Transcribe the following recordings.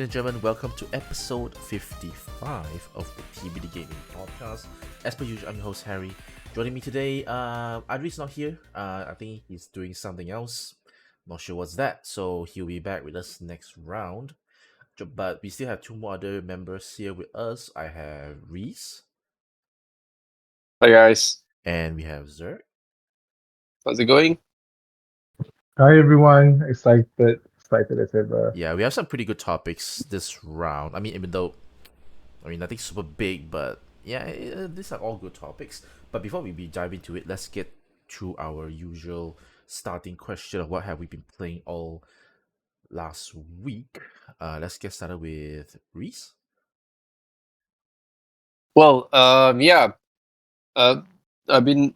and gentlemen, welcome to episode 55 of the TBD Gaming Podcast. As per usual, I'm your host Harry. Joining me today, Adri's not here. I think he's doing something else. Not sure what's that, so he'll be back with us next round. But we still have two more other members here with us. I have Reese. Hi guys, And we have Zergg. how's it going? Hi everyone, excited as ever. Yeah, we have some pretty good topics this round. Even though, nothing super big, but yeah, these are all good topics. But before we dive into it, let's get through our usual starting question of what have we been playing all last week. Let's get started with Reese. Well, I've been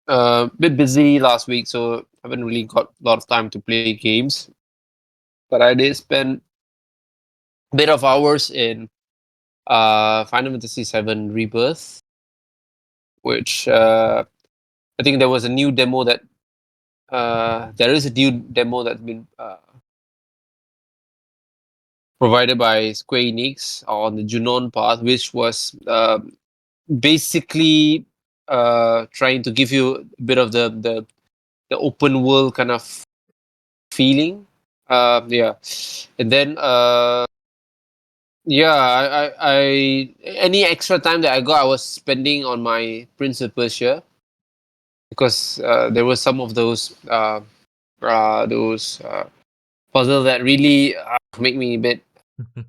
a bit busy last week, so I haven't really got a lot of time to play games. But I did spend a bit of hours in Final Fantasy 7 Rebirth, which I think there was a new demo that there is a new demo that's been provided by Square Enix on the Junon path, which was basically trying to give you a bit of the open world kind of feeling. And then I any extra time that I got, I was spending on my Prince of Persia because there were some of those puzzles that really make me a bit.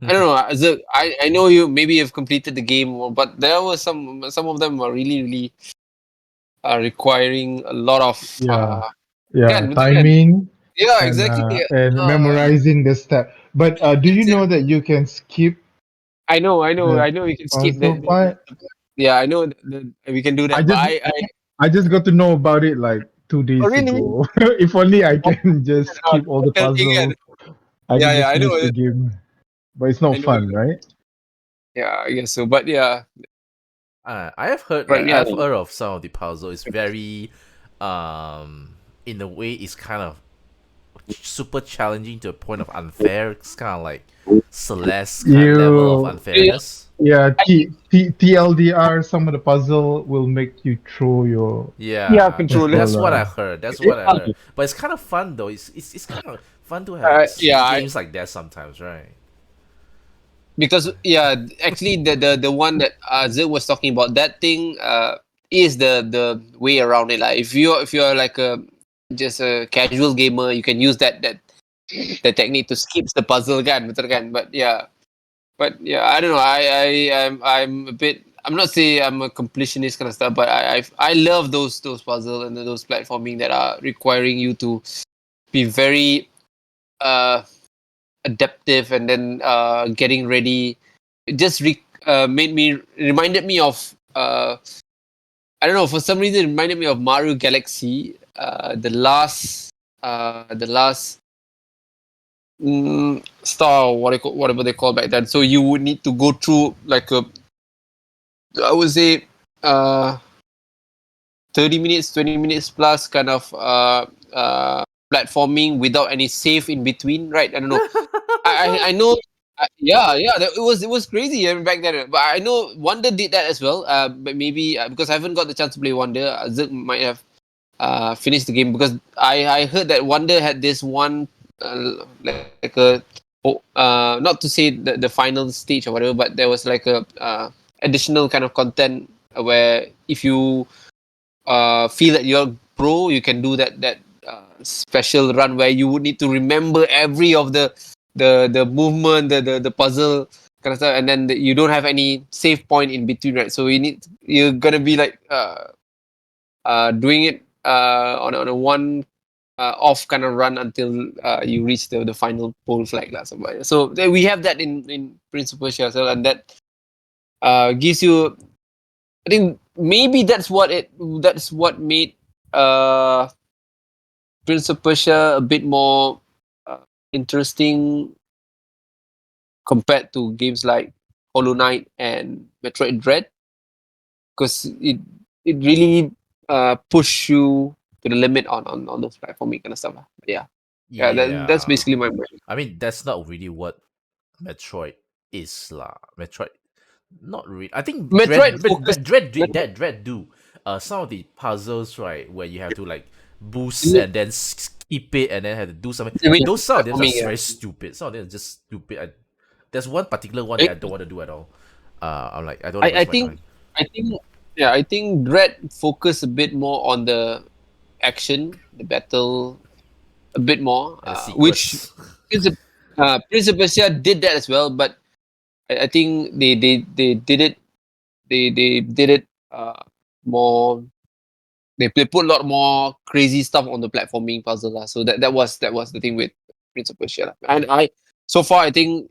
I don't know. I know you maybe you've completed the game, but there were some of them are really requiring a lot of Timing yeah, and exactly. memorizing the step. But do you know that you can skip I know. the You can skip puzzle part? yeah, I know we can do I that, but just I just got to know about it like 2 days really ago. If only I can just skip all the tell me again. puzzles, I can Yeah, just I know. finish the game. But it's not I know. fun, right? Yeah, I guess so. But yeah, I have heard right. Yeah, I've heard of some of the puzzle. It's very, in a way, it's kind of super challenging to a point of unfair. It's kind of like Celeste kind of level of unfairness. Yeah, TLDR, some of the puzzle will make you throw your yeah, controller. That's what controller. I heard. That's what I heard. But it's kind of fun though. It's kind of fun to have games like that sometimes, right? Because actually the one that Zergg was talking about, that thing is the way around it. Like if you're like a just a casual gamer, you can use that the technique to skip the puzzle kan, betul kan? But yeah, I don't know. I'm a bit. I'm not saying I'm a completionist kind of stuff, but I love those puzzles and those platforming that are requiring you to be very adaptive and then getting ready. It just reminded me of I don't know, for some reason it reminded me of Mario Galaxy, the last star, whatever they call back then. So you would need to go through like I would say 30 minutes, 20 minutes plus kind of platforming without any save in between, right? I don't know. I know. It was crazy back then. But I know Wonder did that as well. But maybe because I haven't got the chance to play Wonder, Zerg might have finished the game because I heard that Wonder had this one like a not to say the final stage or whatever, but there was like a additional kind of content where if you feel that you're pro, you can do that special run where you would need to remember every of the movement, the puzzle kind of stuff, and then you don't have any save point in between, right? So you're gonna be like doing it on a one off kind of run until you reach the final pole flag lah. So we have that in Prince of Persia as well, and that gives you. I think maybe that's what made Prince of Persia a bit more interesting compared to games like Hollow Knight and Metroid Dread, because it really push you to the limit on those platforming kind of stuff. But that's basically my mind. That's not really what Metroid is lah. Metroid, not really. I think Metroid focused. Dread do. Some of the puzzles, right, where you have to like boost Metroid, and then skip it and then have to do something. I mean, Those some of them are platforming, yeah. very stupid. Some of them are just stupid. There's one particular one that I don't want to do at all. I'm like, I don't want to I waste my think time. I think yeah, I think Dread focused a bit more on the action, the battle, a bit more, And the which secrets. Prince of Persia did that as well, but I think they did it they did it more. They put a lot more crazy stuff on the platforming puzzle lah. So that was the thing with Prince of Persia lah. And I so far I think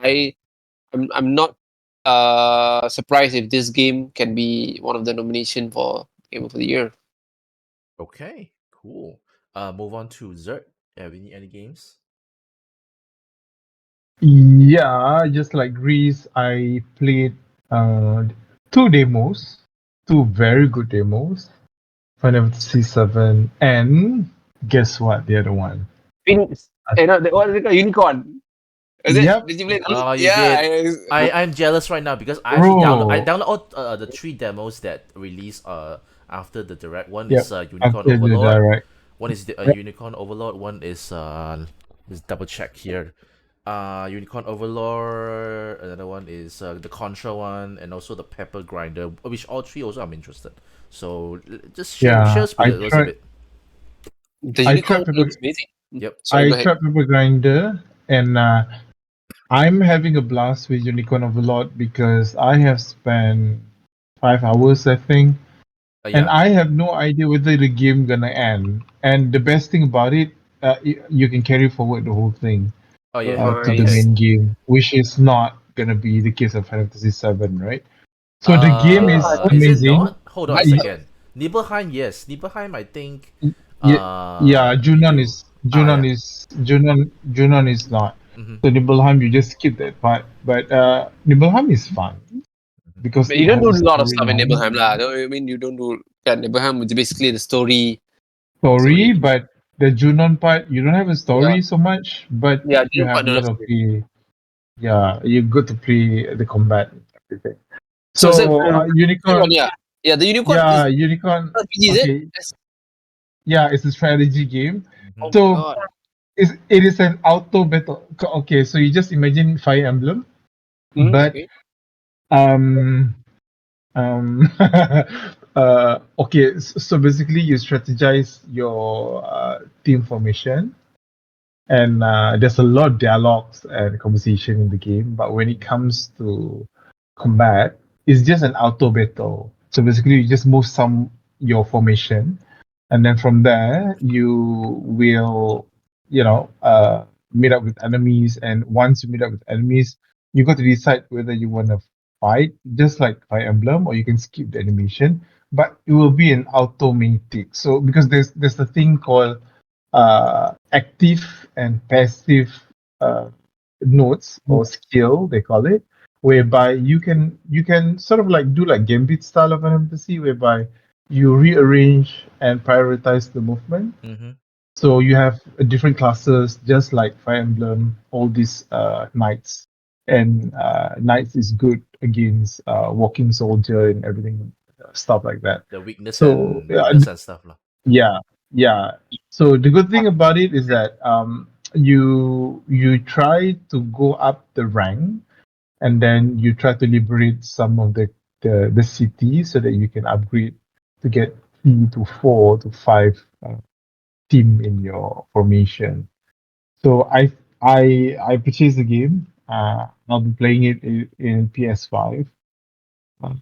I I'm not surprised if this game can be one of the nomination for Game of the Year. Okay, cool. Move on to Zerg. Have any games? Yeah, just like Greece, I played two demos, two very good demos. Final Fantasy 7, and guess what? The other one. What is it called? Unicorn. Is it? Yep, Did you play that? Oh, you Yeah. did. I'm jealous right now because I actually bro. download all the three demos that released after the direct. One Yep, is Unicorn after the Overlord. direct. One is the Yep. Unicorn Overlord. One is let's double check here. Unicorn Overlord. Another one is the Contra one, and also the Pepper Grinder. Which all three also I'm interested. So just share Yeah, us with us a bit. The I Unicorn tried Pepper, looks amazing. Yep. Sorry, go I ahead. tried Pepper Grinder, and I'm having a blast with Unicorn Overlord because I have spent 5 hours, I think, and Yeah. I have no idea whether the game gonna end. And the best thing about it, you can carry forward the whole thing Oh yeah. to the Nice. main game, which is not gonna be the case of Final Fantasy 7, right? So the game is Is it amazing. not? Hold on a Nice. second. Nibelheim, yes. Nibelheim, I think. Yeah, yeah, You do. Yeah. Junon is not. Mm-hmm. So Nibelheim, you just skip that part. But Nibelheim is fun because But it you don't has do a a lot of stuff in storyline. Nibelheim lah. I mean, you don't do. Yeah, Nibelheim is basically the story. Story, Story. but the Junon part, you don't have a Yeah. story so much, but Yeah, you Junon have part a don't lot have of story. the yeah, you good to play the combat and everything. So is that So Unicorn? Unicorn, Yeah. Yeah, the Unicorn is yeah, Unicorn. RPG, is it? Okay, yeah, it's a strategy game. Mm-hmm. Oh my So god. it is an auto battle. Okay, so you just imagine Fire Emblem, but Okay. um um okay, so basically you strategize your team formation, and there's a lot of dialogues and conversation in the game, but when it comes to combat, it's just an auto battle. So basically you just move some your formation, and then from there you will meet up with enemies, and once you meet up with enemies, you got to decide whether you want to fight just like Fire Emblem, or you can skip the animation, but it will be an automatic. So because there's a thing called active and passive uh, notes or skill, they call it, whereby you can sort of like do like gambit style of an fantasy, whereby you rearrange and prioritize the movement. Mm-hmm. So you have different classes, just like Fire Emblem, all these knights, and knights is good against walking soldier and everything, stuff like that. The weakness So and weakness and stuff lah. yeah, yeah. So the good thing about it is that you try to go up the rank, and then you try to liberate some of the city so that you can upgrade to get 3 to 4 to 5 team in your formation. So I purchased the game. I'll be playing it in PS5. Uh,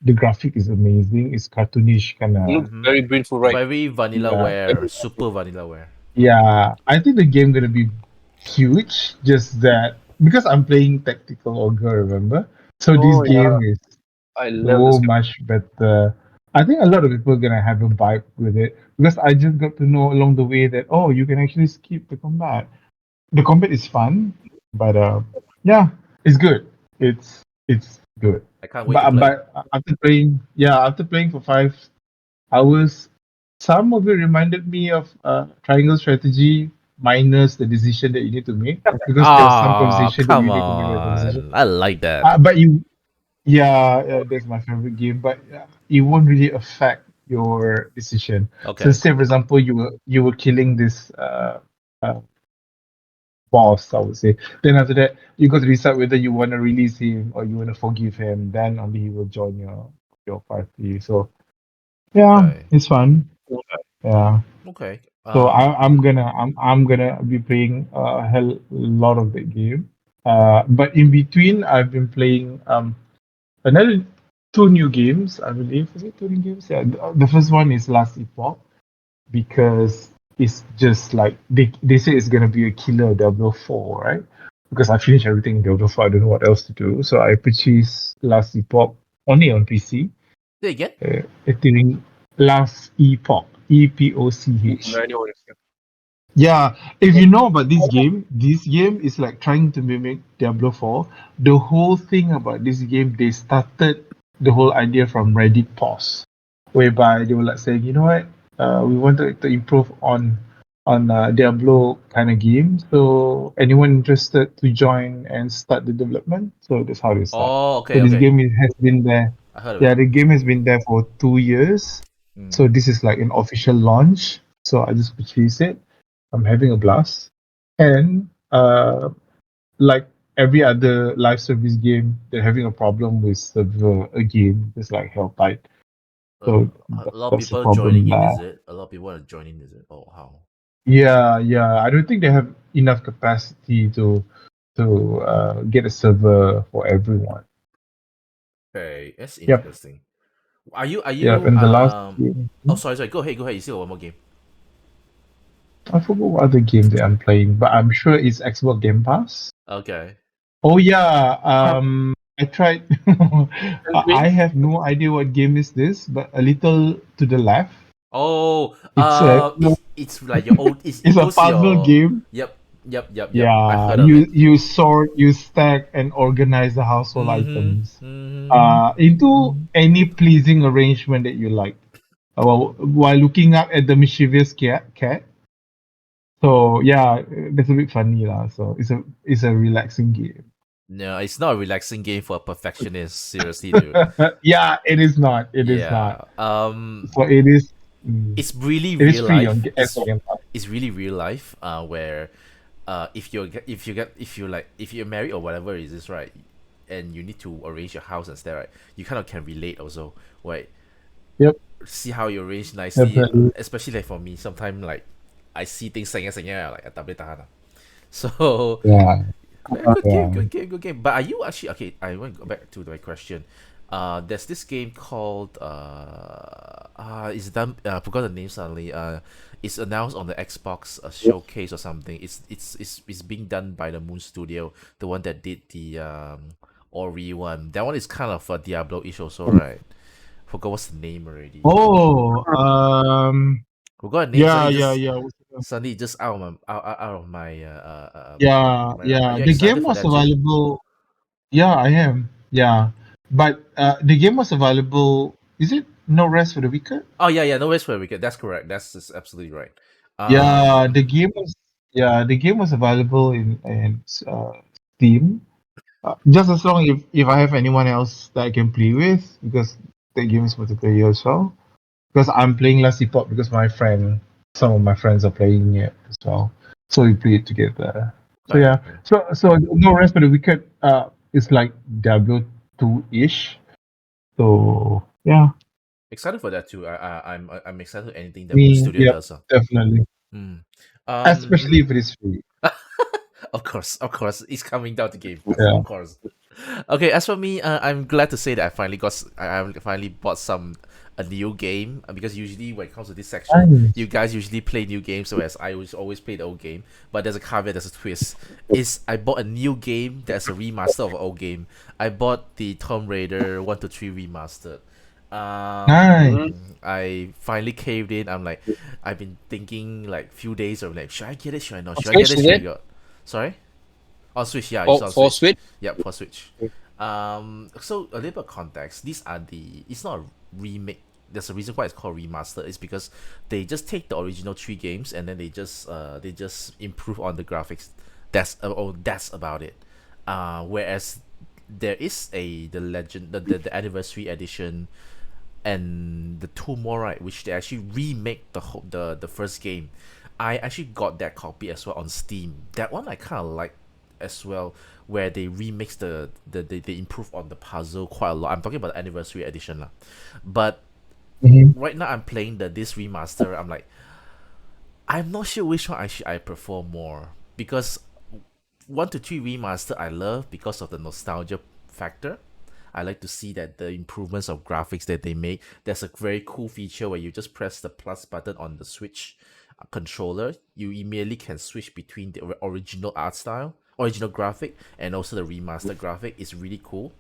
the graphic is amazing. It's cartoonish kind It of. looks Mm-hmm. very beautiful, right? Very vanilla Yeah. wear, super vanilla wear. Yeah, I think the game gonna be huge. Just that because I'm playing tactical ogre, remember? So this Oh yeah. game is I love so this. much better. I think a lot of people are gonna have a vibe with it because I just got to know along the way that you can actually skip the combat. The combat is fun, but yeah, it's good. It's good. I can't wait to play. But after playing for 5 hours, some of it reminded me of Triangle Strategy, minus the decision that you need to make, because there was some Oh, conversation that come we need to make a conversation. on. I like that. But that's my favorite game. But it won't really affect your decision. So Okay. say for example, you were killing this uh, boss, I would say. Then after that, you got to decide whether you want to release him or you want to forgive him. Then only he will join your party. So yeah, Okay. it's fun. Yeah. Okay. So I'm gonna be playing a hell lot of that game. But in between, I've been playing another two new games. I believe, is it two new games? Yeah. The first one is Last Epoch, because it's just like they say it's gonna be a killer Diablo 4, right? Because I finished everything in Diablo 4, I don't know what else to do. So I purchased Last Epoch only on PC. Say again? I think Last Epoch, EPOCH. Yeah, if you know about this game is like trying to mimic Diablo 4. The whole thing about this game, they started the whole idea from Reddit posts, whereby they were like saying, you know what, we wanted to improve on Diablo kind of game. So anyone interested to join and start the development? So that's how they start. Oh, So okay, this okay. has been there. I heard of Yeah, it. the game has been there for 2 years. Mm. So this is like an official launch. So I just purchased it. I'm having a blast. And like every other live service game, they're having a problem with server again, just like Helltide. So A lot of that's a people joining problem in, there. is it? A lot of people are joining, is it? Oh, how? Yeah. I don't think they have enough capacity to get a server for everyone. Okay, that's Yep. interesting. Are Yep. you And the last game, oh, sorry, go ahead, you still got one more game. I forgot what other game that I'm playing, but I'm sure it's Xbox Game Pass. Okay. Oh yeah, I tried. I have no idea what game is this, but a little to the left, Oh, it's a it's like your old. It it's a goes to puzzle your. game. Yep. I Yeah, heard of you it. you sort, you stack, and organize the household Mm-hmm. items Mm-hmm. into any pleasing arrangement that you like. While looking up at the mischievous cat. So yeah, that's a bit funny lah. So it's a relaxing game. No, it's not a relaxing game for a perfectionist. Seriously, dude. Yeah, it is not. It is Yeah. not. So It's really it is real free on life. Xbox Game Pass. It's really real life. Where, if you're married or whatever it is, right, and you need to arrange your house and stuff, right, you kind of can relate also, right? Yep, See how you arrange nicely, definitely. especially like for me. Sometimes like I see things sayang like I tak boleh tahan lah. So Yeah, yeah, good game, yeah. good game. But are you actually okay? I want to go back to my question. There's this game called it's done. I forgot the name suddenly. It's announced on the Xbox showcase or something. It's being done by the Moon Studio, the one that did the Ori one. That one is kind of a Diablo-ish also, right? Forgot what's the name already. Oh, Forgot the name. yeah, Suddenly yeah, just yeah. suddenly just out of my Yeah, mind. Are yeah. you The excited game for was that too? available. Yeah, I am. Yeah, but the game was available. Is it No Rest for the Wicked? Oh yeah. No Rest for the Wicked. That's correct. That's just absolutely right. Yeah, Um, the game was available in Steam. Just as long if I have anyone else that I can play with, because the game is multiplayer as well. Because I'm playing Last Epoch because some of my friends are playing it as well, so we play it together. So okay, yeah, okay. so No Rest for the Wicked is like Diablo 2-ish. So yeah, Excited for that too. I'm excited for anything that Moon me Studio yeah, does. definitely, Mm. especially Mhm. if it is free. Of course, it's coming down to Game Pass. Yeah. Of course. Okay, as for me, I'm glad to say that I finally bought a new game because usually when it comes to this section, you Nice. guys usually play new games, whereas I always play the old game. But there's a caveat, there's a twist. Is I bought a new game that's a remaster of an old game. I bought the Tomb Raider 1 to 3 remastered. Nice. I finally caved in. I've been thinking like few days of like, should I get it? Should I not? On Should I get Switch, it? is Should I it? go? Sorry, on Switch. Yeah, it's on For Switch. Switch? Yep, for Switch. So a little bit of context. These are the. It's not a remake there's a reason why it's called remaster. It's because they just take the original 3 games and then they just improve on the graphics. That's about it. Whereas there is the anniversary edition and the 2 more, right, which they actually remake the first game. I actually got that copy as well on Steam. That one I kind of like as well, where they remix they improve on the puzzle quite a lot. I'm talking about the anniversary edition lah. But right now I'm playing this remaster. I'm not sure which one I prefer more, because 1 to 3 remaster I love because of the nostalgia factor. I like to see that the improvements of graphics that they make. There's a very cool feature where you just press the plus button on the Switch controller. You immediately can switch between the original art style, original graphic, and also the remastered graphic. It's really cool.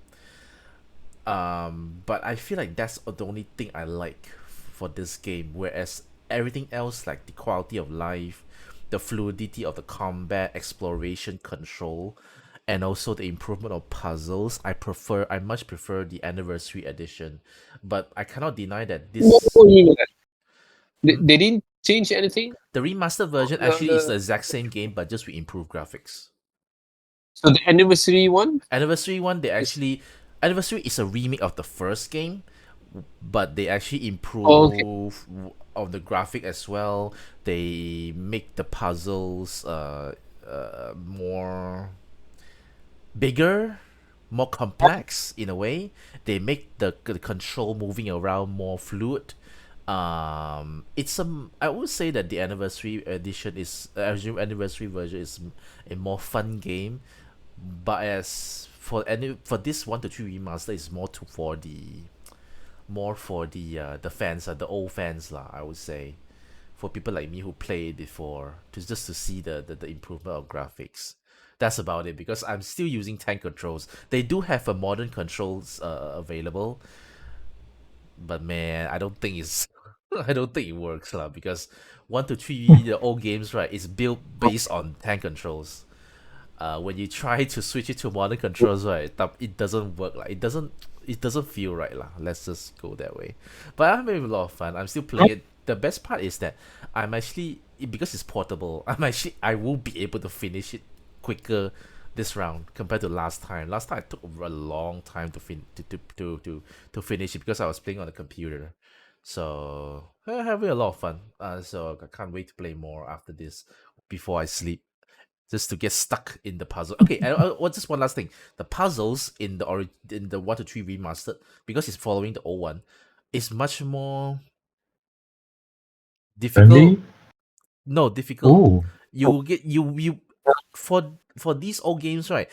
But I feel like that's the only thing I like for this game. Whereas everything else, like the quality of life, the fluidity of the combat, exploration, control, and also the improvement of puzzles, I much prefer the anniversary edition. But I cannot deny that this What do you mean by that? They didn't change anything. the remastered version actually is the exact same game but just with improved graphics. So the anniversary one. Anniversary one, Anniversary is a remake of the first game, but they actually improve of the graphic as well. They make the puzzles more bigger, more complex in a way. They make the control moving around more fluid. I would say that the anniversary anniversary version is a more fun game, but as for this 1 to 3 remaster is for the fans, the old fans lah, I would say, for people like me who played before, to see the improvement of graphics. That's about it, because I'm still using tank controls. They do have a modern controls available, but man, I don't think it works lah, because 1 to 3 the old games, right, is built based on tank controls. When you try to switch it to modern controls, right, it doesn't work. Like it doesn't feel right lah. Let's just go that way. But I'm having a lot of fun. I'm still playing it. The best part is that I'm actually, because it's portable, I will be able to finish it quicker this round compared to last time. Last time I took a long time to finish it because I was playing on the computer. So I'm having a lot of fun. So I can't wait to play more after this before I sleep, just to get stuck in the puzzle. Okay, just one last thing. The puzzles in the 1 to 3 remastered, because it's following the old one, is much more difficult. Friendly? No, difficult. Oh, You for these old games, right?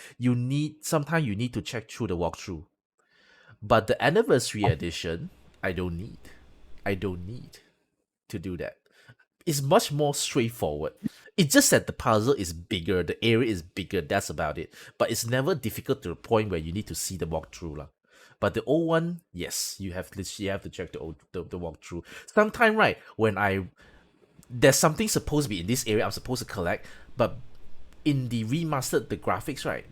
Sometimes you need to check through the walkthrough. But the anniversary edition, I don't need to do that. It's much more straightforward. It's just that the puzzle is bigger, the area is bigger, that's about it. But it's never difficult to the point where you need to see the walkthrough lah. But the old one, yes, you have to check the walkthrough. Sometime, right, when there's something supposed to be in this area I'm supposed to collect, but in the remastered, the graphics, right,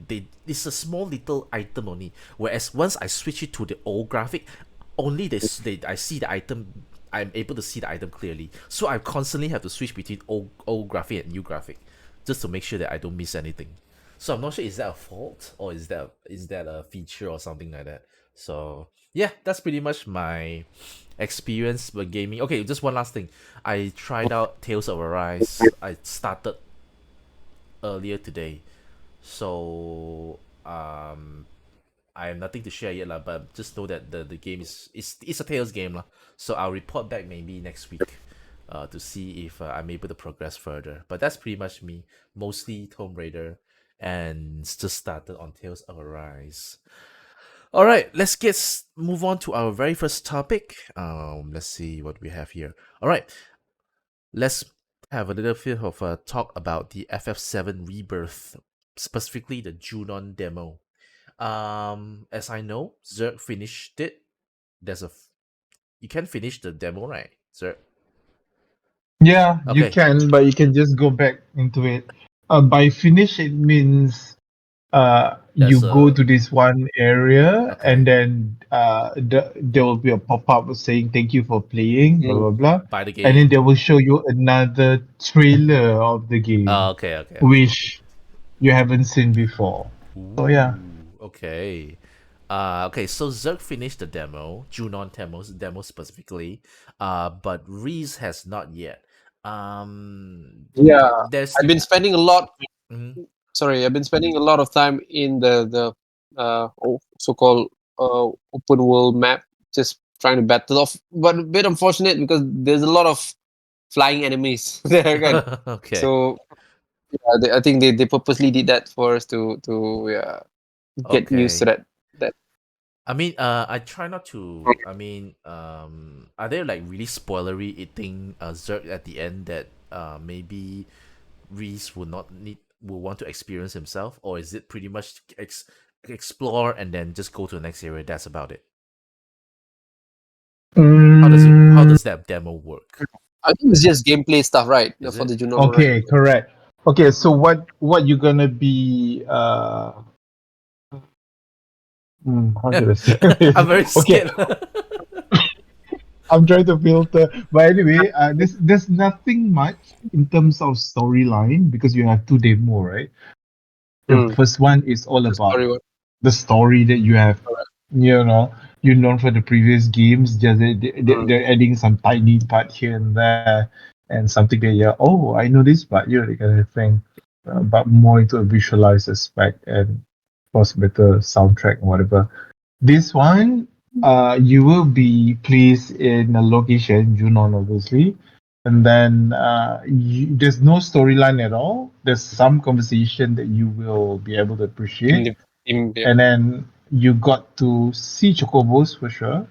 it's a small little item only. Whereas once I switch it to the old graphic, only I see the item. I'm able to see the item clearly. So I constantly have to switch between old graphic and new graphic, just to make sure that I don't miss anything. So I'm not sure, is that a fault or is that a feature or something like that. So yeah, that's pretty much my experience with gaming. Okay, just one last thing. I tried out Tales of Arise. I started earlier today. So I have nothing to share yet lah, but just know that the game is a Tales game lah. So I'll report back maybe next week to see if I'm able to progress further. But that's pretty much me. Mostly Tomb Raider, and just started on Tales of Arise. Alright, let's move on to our very first topic. Let's see what we have here. Alright, let's have a little bit of a talk about the FF7 Rebirth, specifically the Junon demo. As I know, Zergg finished it. You can finish the demo, right, Zergg? yeah, Okay. you can, but you can just go back into it. By finish, it means you There's go a to this one area, okay and then there will be a pop-up saying thank you for playing, blah Mm. blah blah, by the and then game. they will show you another trailer of the game, Okay. which you haven't seen before. So yeah. Ooh, okay. Okay, so Zerg finished the demo, Junon demo specifically, but Reese has not yet. Yeah, There's I've been spending a lot. mhm. Sorry, I've been spending a lot of time in the so-called open world map, just trying to battle off. But a bit unfortunate because there's a lot of flying enemies there, kan? Okay, So yeah, I think they purposely did that for us to yeah, get used to okay. that. I mean, I try not to. I mean, are there like really spoilery eating Zerg at the end that maybe Reese will want to experience himself, or is it pretty much explore and then just go to the next area? That's about it. How Mm, does that demo work? I think it's just gameplay stuff, right? Is For it the Junon, right? okay, correct. Okay, so what you're gonna be how should I say this? I'm very Okay, scared. I'm trying to filter. But anyway, there's nothing much in terms of storyline because you have two demo, right? The Mm. first one is all The about story one. the story that you have, Correct. you know, you known for the previous games. Just Mm. they're adding some tiny part here and there, and something that yeah, oh, I know this part, you know, that kind of thing. But more into a visualized aspect and, of course, better soundtrack and whatever. This one, you will be placed in a location, Junon, obviously, and then there's no storyline at all. There's some conversation that you will be able to appreciate, Yeah. and then you got to see chocobos for sure.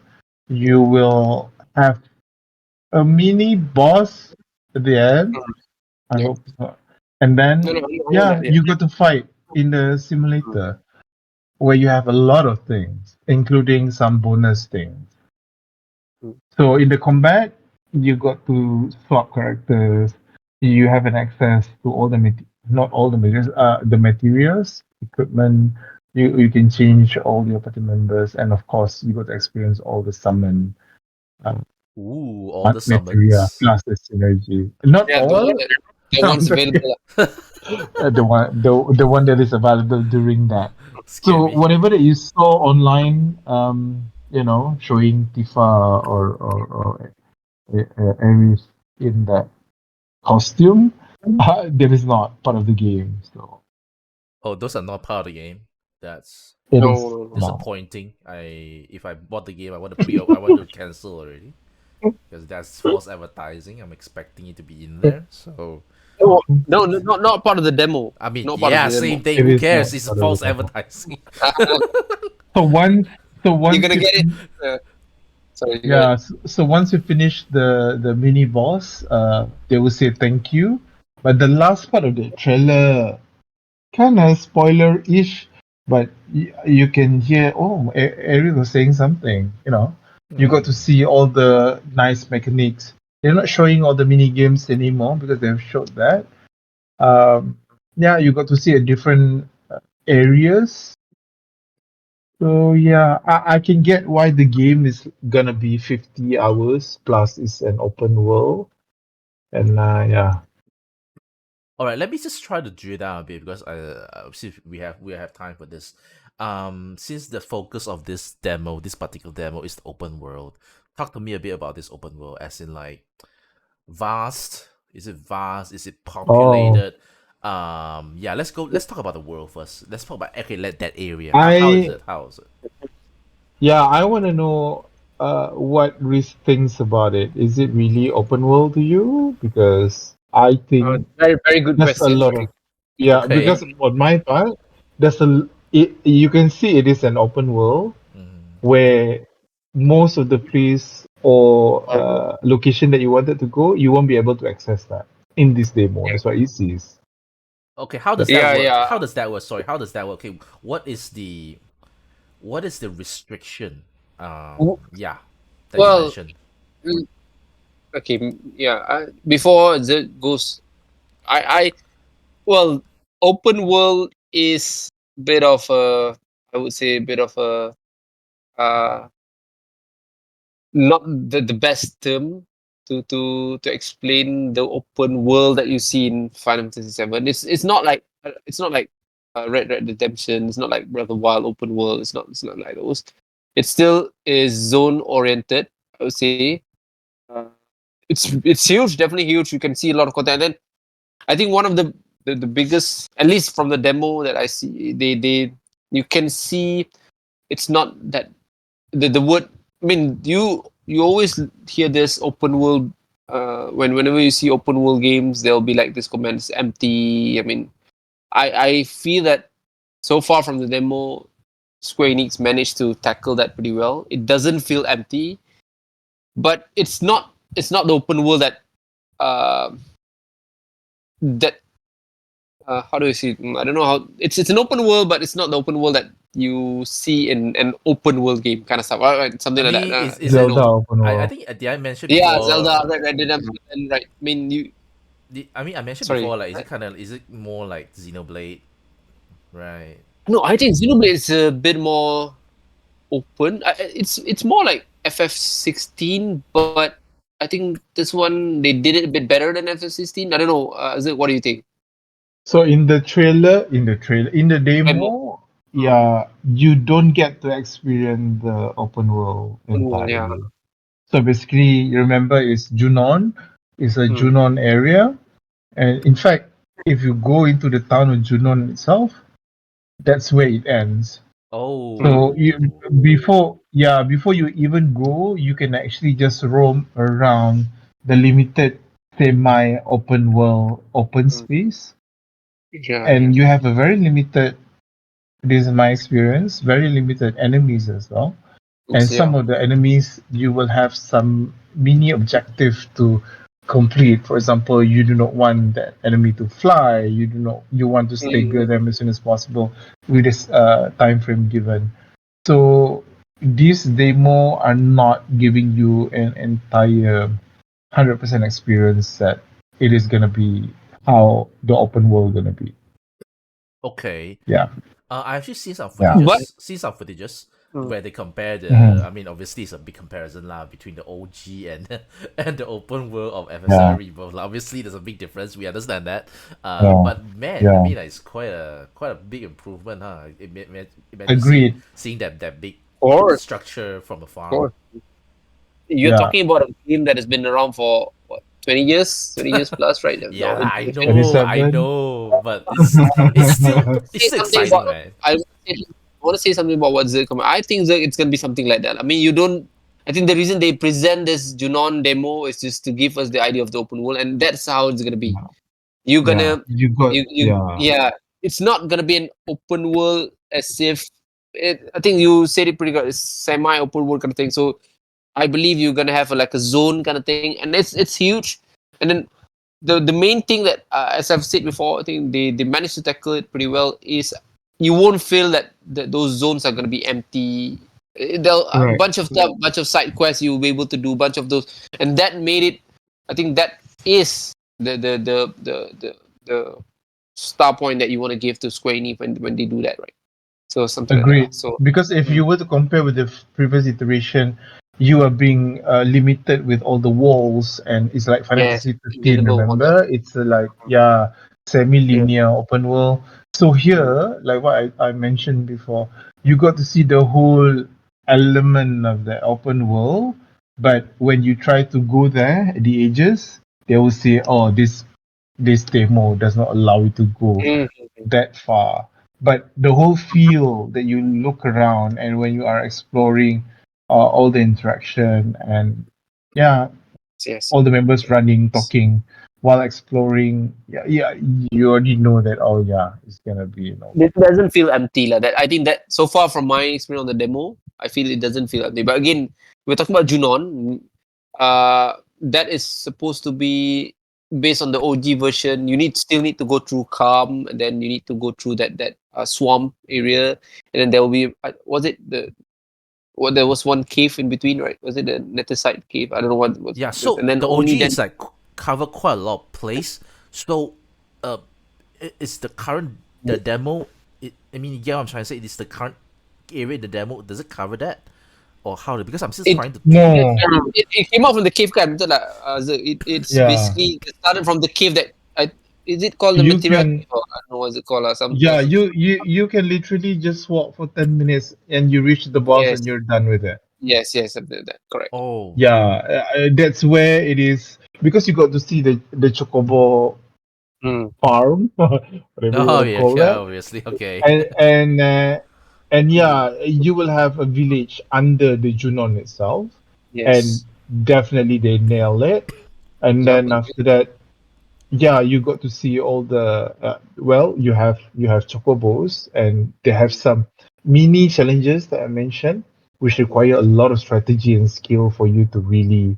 You will have a mini boss at the end. Mm. I Yeah. hope so. And No, then no, I know yeah, that. Yeah. you got to fight in the Mm. simulator where you have a lot of things, including some bonus things. Mm. So in the combat, you got to swap characters. You have an access to all the not all the materials, the materials, equipment. You can change all your party members, and of course, you got to experience all the summon uh, Ooh, all the material summons. plus the synergy. Not Yeah, all. the ones available. The one that is available during that. So Scary. whatever that you saw online, showing Tifa or Ares in that costume, that is not part of the game. So Oh, those are not part of the game. That's it No, is no, no. not. disappointing. If I bought the game, I want to cancel already because that's false advertising. I'm expecting it to be in there. So No, no, not part of the demo. I mean, Not part of yeah, the same demo. thing. It Who is not cares? It's part of the false demo. advertising. So once, so You're once gonna you get it. fin- Sorry, go ahead. yeah, so once you finish the mini boss, they will say thank you. But the last part of the trailer kind of spoiler-ish, but you can hear, oh, Ariel was saying something, You got to Hmm. see all the nice mechanics. They're not showing all the mini games anymore because they've showed that. Yeah, you got to see a different areas. So yeah, I can get why the game is gonna be 50 hours plus it's an open world. And yeah. All right, let me just try to drill down a bit because see if we have time for this. Since the focus of this particular demo is the open world, talk to me a bit about this open world, as in like vast. Is it vast? Is it Oh, populated? Yeah, let's go. Let's talk about the world first. Let's talk about okay, let that area. How is I it? How is it? Yeah, I want to know what Riz thinks about it. Is it really open world to you? Because I think Very, very good there's a question. lot Sorry. of yeah. Okay. Because on my part, you can see it is an open world Mhm. where most of the place or location that you wanted to go, you won't be able to access that in this demo. That's what it says. Okay, how does That's that Yeah, work? yeah. How does that work? Sorry, how does that work? Okay, what is the restriction? Yeah, that you Well, mentioned. mm, okay, yeah. Before the goes, I well, open world is bit of a, I would say, a bit of a, uh, not the best term to explain the open world that you see in Final Fantasy VII. It's not like Red Redemption. It's not like Breath of the Wild open world. It's not like those. It still is zone oriented, I would say. Uh, it's huge, definitely huge. You can see a lot of content. And then I think one of the biggest, at least from the demo that I see, they you can see it's not that the word. I mean, you always hear this open world. Whenever you see open world games, there'll be like this comment, it's empty. I mean, I feel that so far from the demo, Square Enix managed to tackle that pretty well. It doesn't feel empty, but it's not the open world uh, that how do I see it? I don't know how it's an open world, but it's not the open world that you see in an open world game kind of stuff. Right? Something I like that. mean, is I don't Zelda know. open I world. think did I mention Yeah, before? Zelda, Red Redemption, right? I mean, I mentioned sorry. before. Like, is it more like Xenoblade? Right. No, I think Xenoblade is a bit more open. It's more like FF16, but I think this one they did it a bit better than FF16. I don't know. What do you think? So in the in the Demo. demo, yeah, you don't get to experience the open world Yeah. entirely. So basically, you remember it's Junon, it's a Mm. Junon area, and in fact, if you go into the town of Junon itself, that's where it ends. Oh. So before you even go, you can actually just roam around the limited semi open world open Mm. space, Yeah. and you have a very limited, this is my experience, very limited enemies as well. And some Yeah. of the enemies you will have some mini objective to complete. For example, you do not want that enemy to fly, you want to stagger Mm. them as soon as possible with this time frame given. So these demo are not giving you an entire 100% experience that it is gonna be how the open world gonna be. Okay. Yeah. I actually seen some Yeah. But footages Mm. where they compare the. Mhm. I mean, obviously it's a big comparison lah between the OG and and the open world of FF7 Yeah. Rebirth. Like, obviously, there's a big difference. We understand that. Yeah. But man, I Yeah. mean, like, it's quite a big improvement, huh? Imagine Agreed. seeing that big of course, structure from of afar. course. You're Yeah. talking about a game that has been around for what, 20 years plus, right? Yeah, No, lah, I know, 27. but it's say still something exciting, about man. I want to say something about what Zergg. I think Zergg it's gonna be something like that. I mean, you don't. I think the reason they present this Junon demo is just to give us the idea of the open world, and that's how it's gonna be. You're Yeah. gonna You got, you yeah. yeah. It's not gonna be an open world as if it. I think you said it pretty good. It's semi open world kind of thing. So I believe you're gonna have like a zone kind of thing, and it's huge. And then the main thing that, as I've said before, I think they managed to tackle it pretty well. Is you won't feel that those zones are gonna be empty. There'll a Right. bunch of stuff, bunch of side quests you'll be able to do, bunch of those, and that made it. I think that is the star point that you want to give to Square Enix when they do that, right? So something like that. Agreed. So Because if mm, you were to compare with the previous iteration, you are being limited with all the walls, and it's like Final yes, Fantasy 15. invisible wall. Remember, it's like, yeah, Yeah. semi-linear open world. So Mm. here, like what I mentioned before, you got to see the whole element of the open world. But when you try to go there at the edges, they will say, "Oh, this demo does not allow you to go Mm. that far." But the whole feel that you look around and when you are exploring all the interaction and yeah, Yes. all the members running, talking while exploring, yeah, you already know that. Oh yeah, it's gonna be It doesn't feel empty like that. I think that so far from my experience on the demo, I feel it doesn't feel empty. But again, we're talking about Junon. That is supposed to be based on the OG version. You still need to go through Calm, and then you need to go through that swamp area, and then there will be was it there was one cave in between, right? Was it the Nethersite cave? I don't know what was, Yeah, so and then the only OG then is like cover quite a lot of place. So, is the current the demo I mean, yeah, I'm trying to say is the current area in the demo, does it cover that, or how? Because I'm still It trying to. No. it came out from the cave kan, betul tak? It's Yeah. basically it started from the cave that is it called the You material can. cave? Or, I don't know what's it called. Some Yeah. You can literally just walk for 10 minutes and you reach the boss yes, and you're done with it. yes, something like that. Correct. Oh. Yeah. That's where it is because you got to see the chocobo Mm. farm, whatever you Oh want to yeah, call yeah, that, obviously. Okay. and yeah, you will have a village under the Junon itself, and Yes. definitely they nail it. And Yep. then after that, yeah, you got to see all the well, you have chocobos, and they have some mini challenges that I mentioned, which require a lot of strategy and skill for you to really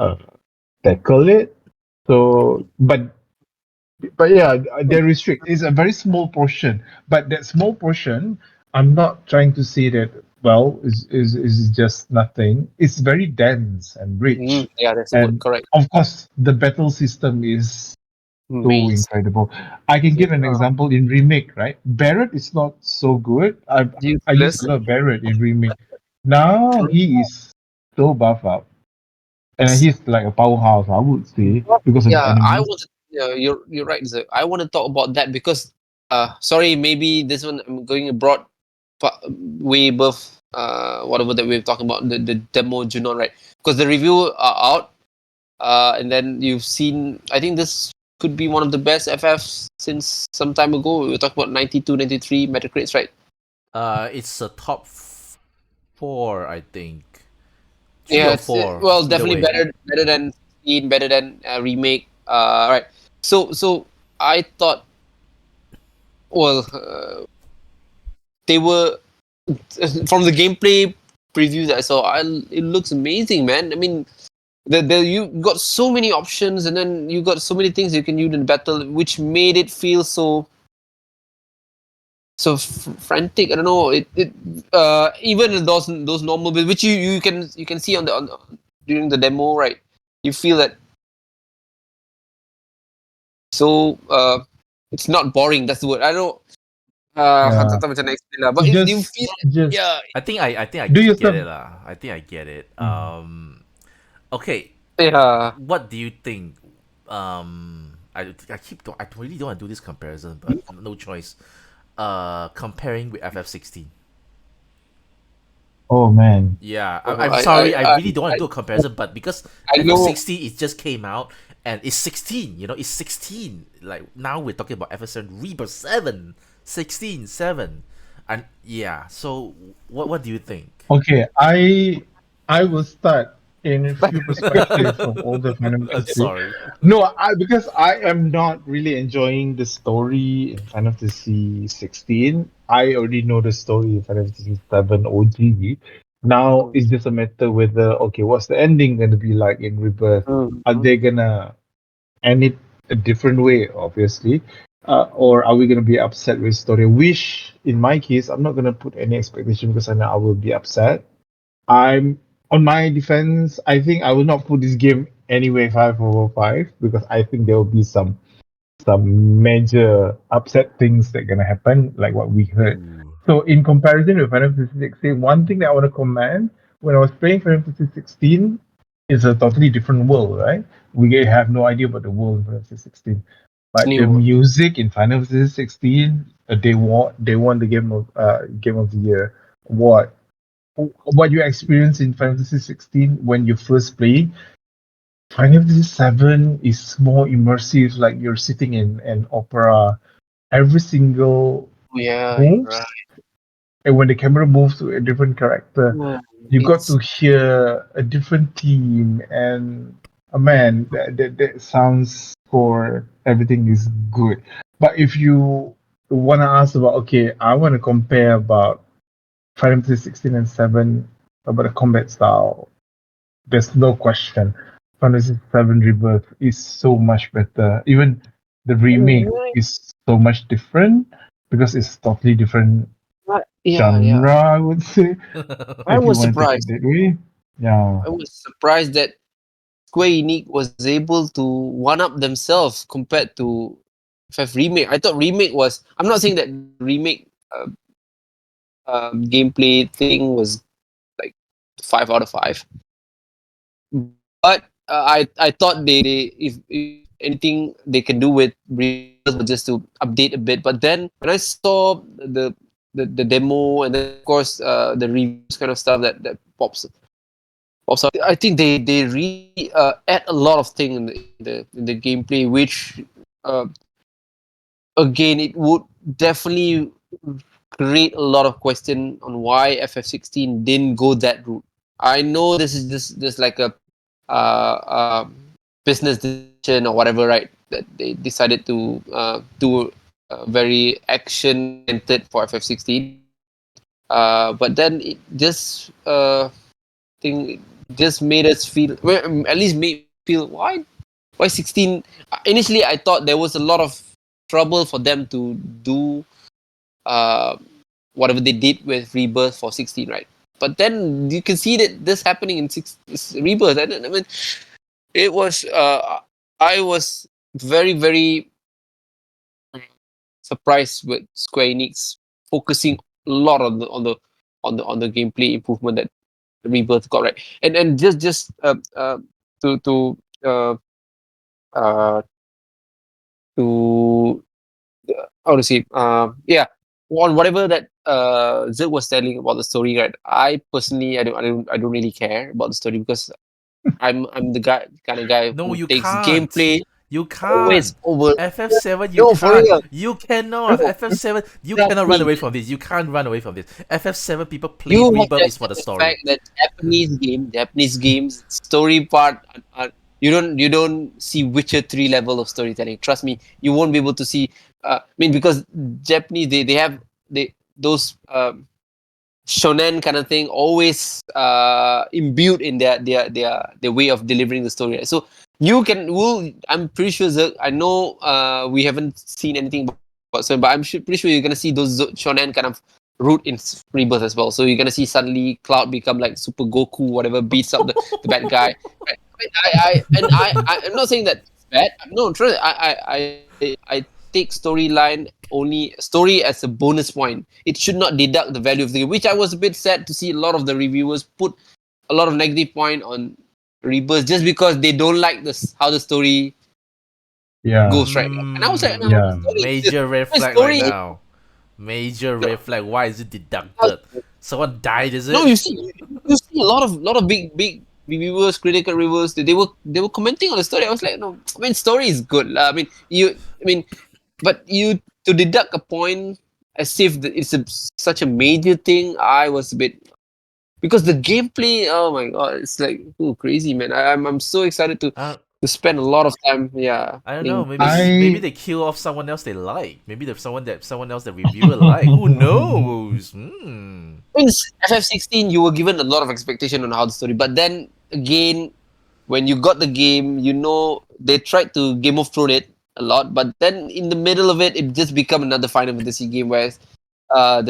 uh, tackle it. So, but yeah, they restrict. It's a very small portion, but that small portion, I'm not trying to say that. Well, is just nothing. It's very dense and rich, Yeah, that's the word. and Correct. of course, the battle system is so Amazing. incredible. I can give an example in remake. Right, Barrett is not so good. I used to Useless. love Barrett in remake. Now he is so buff up, and he's like a powerhouse. I would say because of the Yeah, I enemies. want. You're right, Zergg. I want to talk about that because sorry, maybe this one I'm going abroad, but way above whatever that we're talking about the demo Junon, right? Because the review are out, and then you've seen. I think this could be one of the best FFs since some time ago. We were talking about 92, 93 Metacrits, right? It's a top four, I think. Three Yeah, or it's four, well, either definitely way. better than 16, better than remake. Right. So I thought, well, they were from the gameplay previews that I saw. It looks amazing, man. I mean, you got so many options, and then you got so many things you can use in battle, which made it feel so frantic. I don't know. It even those normal builds, which you can see on during the demo, right? You feel that so it's not boring. That's the word. I don't. Yeah, Tak tahu macam nak explain lah. But you just feel just yeah I think I do get yourself. it lah. I think I get it. Mm. Okay. yeah. What do you think? I really don't want to do this comparison, but no choice. Comparing with FF16. Oh man. Yeah, Uh, I'm I, sorry. I I, really don't want to do a comparison, but because I know. FF16 it just came out and it's 16. It's 16. Like now we're talking about FF7 Rebirth 7, 16, 7, and yeah. So what do you think? Okay, I will start in a few perspectives from all the Final Fantasy. Sorry. No, because I am not really enjoying the story in Final Fantasy 16. I already know the story in Final Fantasy 7 OG. Now it's just a matter whether okay, what's the ending gonna be like in Rebirth? Are they gonna end it a different way, obviously, or are we gonna be upset with story? Which, in my case, I'm not gonna put any expectation because I know I will be upset. I'm on my defense. I think I will not put this game anyway 5/5 because I think there will be some major upset things that gonna happen, like what we heard. Ooh. So in comparison with Final Fantasy 16, one thing that I want to comment when I was playing Final Fantasy 16 is a totally different world, right? We have no idea about the world in Final Fantasy 16. It's But the new. music in Final Fantasy 16, they won the game of the year award. What you experience in Final Fantasy 16 when you first play, Final Fantasy 7 is more immersive, like you're sitting in an opera. Every single Oh, yeah, you're moves, right. and when the camera moves to a different character, Oh, you got it's to hear a different theme. And man, that sounds score, everything is good. But if you want to ask about, okay, I want to compare about Final Fantasy 16 and 7 about the combat style, there's no question. Final Fantasy 7 Rebirth is so much better. Even the remake is so much different because it's totally different yeah. genre, I would say, I if you was want to take it surprised. that way. Yeah. I was surprised that Square Enix was able to one up themselves compared to FF remake. I thought remake was. I'm not saying that remake gameplay thing was like 5 out of 5, but I thought they if anything they can do with Rebirth was just to update a bit. But then when I saw the demo and then of course the reviews kind of stuff that pops up, I think they really add a lot of things in the gameplay, which uh, again it would definitely create a lot of question on why FF16 didn't go that route. I know this is just like a uh, uh, business decision or whatever, right? That they decided to do very action oriented for FF16. But then it just thing just made us feel, well, at least made me feel why 16. Initially I thought there was a lot of trouble for them to do uh, whatever they did with Rebirth for 16, right? But then you can see that this happening in Rebirth. I mean, it was. I was very very surprised with Square Enix focusing a lot on the gameplay improvement that Rebirth got, right. And just to uh, uh, to how to say, yeah, on whatever that Zerg was telling about the story, right? I personally, I don't really care about the story because I'm the guy kind of guy No, who you takes can't. gameplay You always can't. over. FF7, you No, for can't. real. You cannot. No, FF7, you trust cannot run me. away from this. You can't run away from this. FF7 people played You have to Rebirth is for the accept the story. fact that Japanese games, story part, you don't see Witcher 3 level of storytelling. Trust me, you won't be able to see. I mean, because Japanese, they have those shonen kind of thing always imbued in their way of delivering the story. Right? So you can will I'm pretty sure I know we haven't seen anything about so, but pretty sure you're gonna see those shonen kind of root in Rebirth as well. So you're gonna see suddenly Cloud become like Super Goku, whatever, beats up the bad guy. Right? I'm not saying that it's bad. No, trust I take storyline only story as a bonus point. It should not deduct the value of the game, which I was a bit sad to see a lot of the reviewers put a lot of negative point on Rebirth just because they don't like this how the story Yeah, goes, right. And I was like, no, yeah. Major red the flag right story now. Major no, red flag. Why is it deducted? Someone died, is no, it? you see a lot of big reviewers, critical reviewers. They were commenting on the story. I was like, no, I mean, story is good. I mean, but you to deduct a point as if it's such a major thing. I was a bit because the gameplay. Oh my god, it's like crazy, man. I'm so excited Uh, to spend a lot of time. Yeah, I don't know. playing Maybe I they kill off someone else they like. Maybe there's someone else the reviewer like. Who knows? Hmm. FF16. You were given a lot of expectation on how the story, but then again, when you got the game, they tried to Game of Thrones it a lot, but then in the middle of it, it just become another Final Fantasy game where a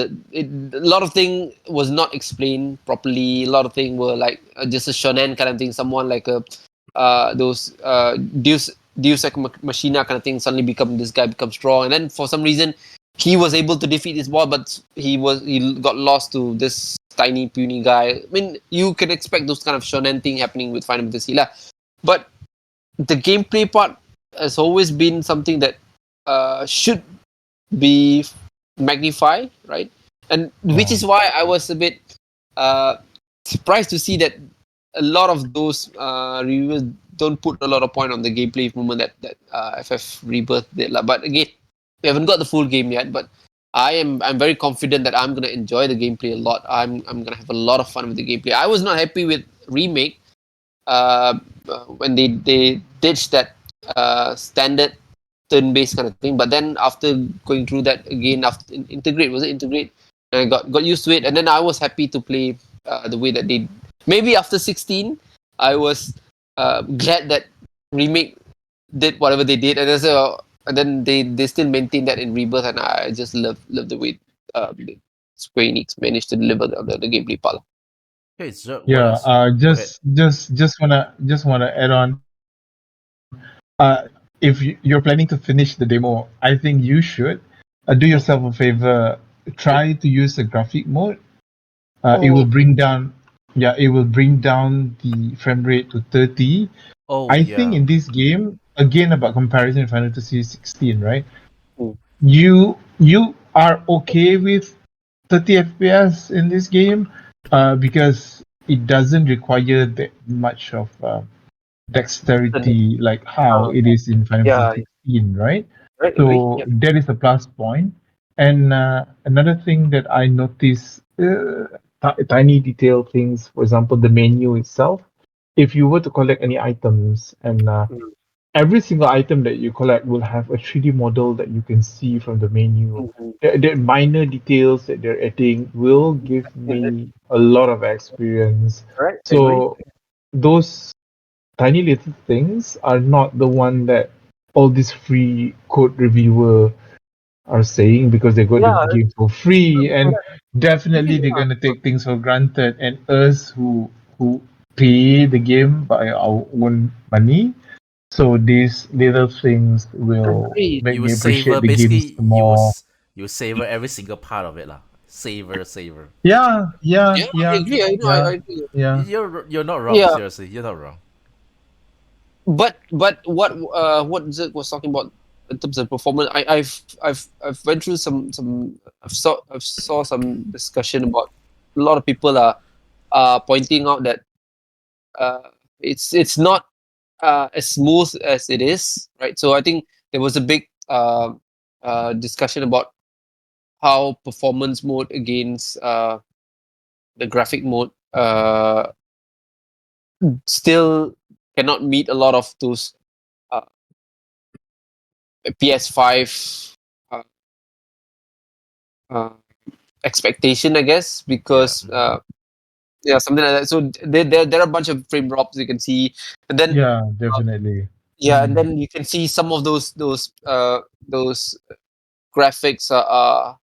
lot of thing was not explained properly. A lot of thing were like just a shonen kind of thing. Someone like a those Deus Ex Machina kind of thing suddenly this guy becomes strong, and then for some reason he was able to defeat his boss, but he got lost to this tiny puny guy. I mean, you can expect those kind of shonen thing happening with Final Fantasy lah. But the gameplay part has always been something that should be magnified, right? And which yeah. is why I was a bit uh, surprised to see that a lot of those reviewers don't put a lot of point on the gameplay improvement that FF Rebirth did. But again, we haven't got the full game yet, but I'm very confident that I'm gonna enjoy the gameplay a lot. I'm gonna have a lot of fun with the gameplay. I was not happy with remake when they ditched that standard turn-based kind of thing. But then after going through that again, after integrate, was it integrate? And I got used to it, and then I was happy to play the way that they. Maybe after 16, I was glad that remake did whatever they did, and then they still maintain that in Rebirth, and I just love the way Square Enix managed to deliver the gameplay part. Okay, so what Yeah, else? Go ahead. just wanna add on. if you're planning to finish the demo, I think you should do yourself a favor. Try to use the graphic mode. It will bring down, it will bring down the frame rate to 30. Oh I yeah. think in this game, again about comparison to Final Fantasy 16, right? Mm. You are okay with 30 FPS in this game, because it doesn't require that much of dexterity like how it is in Final Yeah, Fantasy 16, right? right. Agree. So Yep. that is a plus point. And another thing that I noticed, tiny detail things, for example, the menu itself. If you were to collect any items, and Mm. every single item that you collect will have a 3D model that you can see from the menu. Mhm. The minor details that they're adding will give me a lot of experience. Right. Agree. So those tiny little things are not the one that all these free code reviewer are saying because they got the Yeah. game for free, and definitely they're Yeah. gonna take things for granted. And us who pay the game by our own money, so these little things will Agree. make You will me appreciate savor the games basically. more. You will savor every single part of it lah. Savor. Yeah, yeah, Yeah, I yeah, agree. I know. yeah, I agree. yeah. You're not wrong. Yeah, Seriously, you're not wrong. but what Zerg was talking about in terms of performance, I've went through some I've saw some discussion about a lot of people are pointing out that it's not as smooth as it is, right? So I think there was a big discussion about how performance mode against the graphic mode still cannot meet a lot of those uh, PS5 uh, uh, expectation, I guess, Yeah. because yeah, something like that. So there are a bunch of frame drops you can see, and then Yeah, definitely. yeah, and then you can see some of those graphics are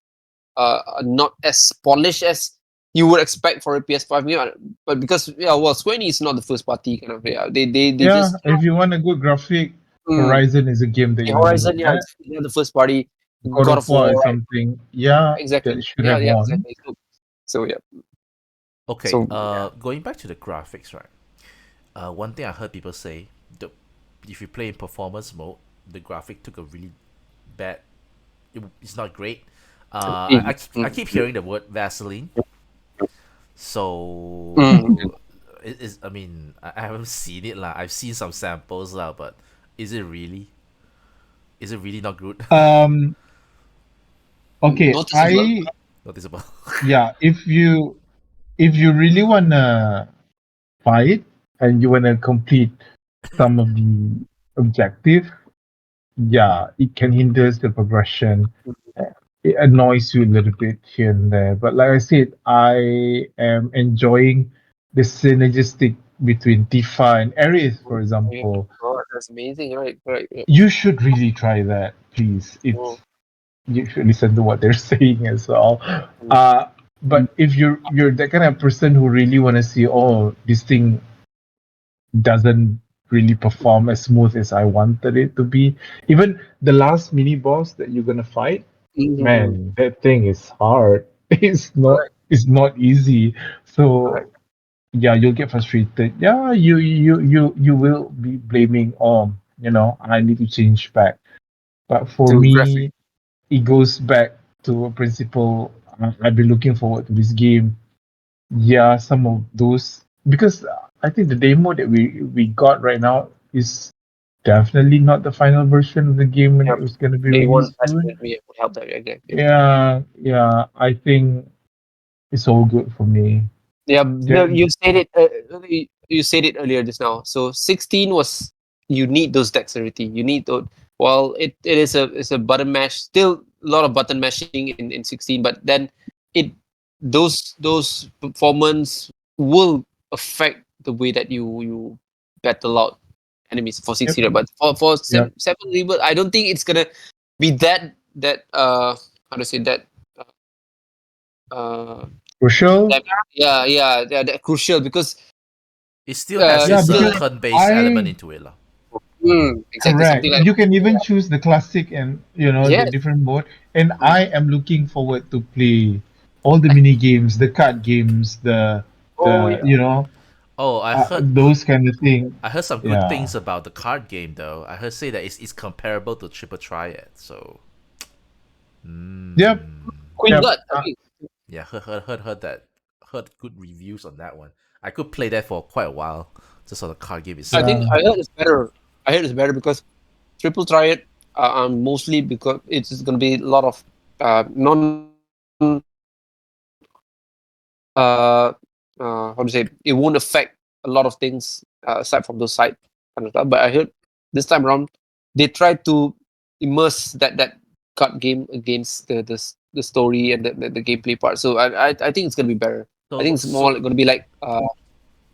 not as polished as you would expect for a PS5 game, but because yeah, well, Square Enix is not the first party kind of, yeah, they Yeah, just if you want a good graphic, mm, Horizon is a game that yeah, you want to Horizon, look yeah, at. it's the first party. God God of of War War, is right? something, yeah, Exactly. that should Yeah, have yeah, won. exactly. So yeah. Okay. So yeah. Going back to the graphics, right? One thing I heard people say, the if you play in performance mode, the graphic took a really bad. It's not great. I keep hearing the word Vaseline. Mm. So it is. I mean, I haven't seen it lah. I've seen some samples lah, but is it really? Is it really not good? Um, okay, Noticeable. Noticeable. yeah, if you really wanna fight and you wanna complete some of the objective, yeah, it can hinder the progression. It annoys you a little bit here and there. But like I said, I am enjoying the synergistic between Tifa and Aerith, for Yeah. example. Oh, that's amazing. Right. Yeah. You should really try that, please. Oh, You should listen to what they're saying as well. mm, Uh, but if you're that kind of person who really want to see, oh, this thing doesn't really perform as smooth as I wanted it to be. Even the last mini boss that you're gonna fight, mm, man, that thing is hard. It's not correct. it's not easy. So Correct. yeah, you'll get frustrated. Yeah, you will be blaming, oh, I need to change back. But for To graphic. me, it goes back to a principle. I've been looking forward to this game. Yeah, some of those, because I think the demo that we got right now is definitely not the final version of the game when Yeah. it was going to be They released want soon. patching. We would help that. Exactly. Yeah, I think it's all good for me. Yeah, no, Then, you said it. You said it earlier just now. So 16 was you need those dexterity. You need those. Well, it is a button mash. Still a lot of button mashing in 16, but then it those performance will affect the way that you battle out enemies for yep, 16. But for yep. seven Rebirth, I don't think it's gonna be that how to say that uh Crucial. yeah, that crucial because It still has Yeah, its still because turn-based element I into it lah. Exactly, Correct. something like You can even choose the classic and the yes. different mode. And Mm. I am looking forward to play all the mini games, the card games, the Oh the yeah. Oh, those kind of thing. I heard some good Yeah. things about the card game though. I heard say that it's comparable to Triple Triad. So, Yep. Queen Yep. Blood, I think. yeah, heard good reviews on that one. I could play that for quite a while, just on the card game I itself. think Yeah. I heard it's better. I heard it's better because Triple Triad, mostly because it's going to be a lot of non uh, how to say, it won't affect a lot of things aside from those side kind of stuff. But I heard this time around they tried to immerse that card game against the story and the gameplay part. So I think it's gonna be better. I think So it's more so gonna be like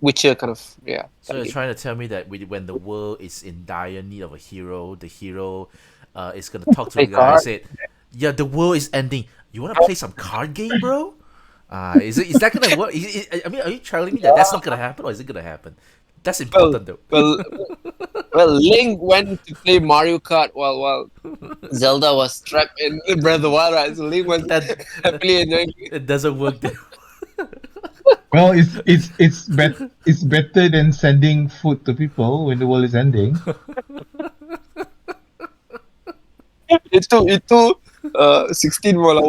Witcher kind of so kind of you're game. trying to tell me that when the world is in dire need of a hero, the hero is gonna talk to Play the guy and card. say, "Yeah, the world is ending. You wanna play some card game, bro?" Is that gonna work? I mean, are you telling me that that's not gonna happen, or is it gonna happen? That's Well, important though. well, well. Link went to play Mario Kart while Zelda was trapped in Breath of the Wild. Right, so Link was that, that happily enjoying. it doesn't work. Well, it's better than sending food to people when the world is ending. Itu 16 wala.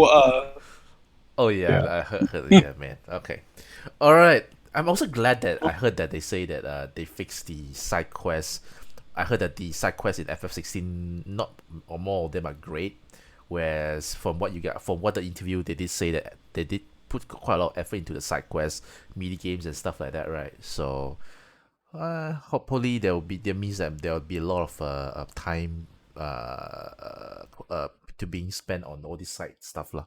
Oh yeah, Yeah. I heard yeah, man. Okay, all right. I'm also glad that I heard that they say that they fixed the side quests. I heard that the side quests in FF16, not or more of them are great. Whereas from what the interview, they did say that they did put quite a lot of effort into the side quests, mini games and stuff like that, right? So hopefully there means that there will be a lot of time to being spent on all this side stuff lah.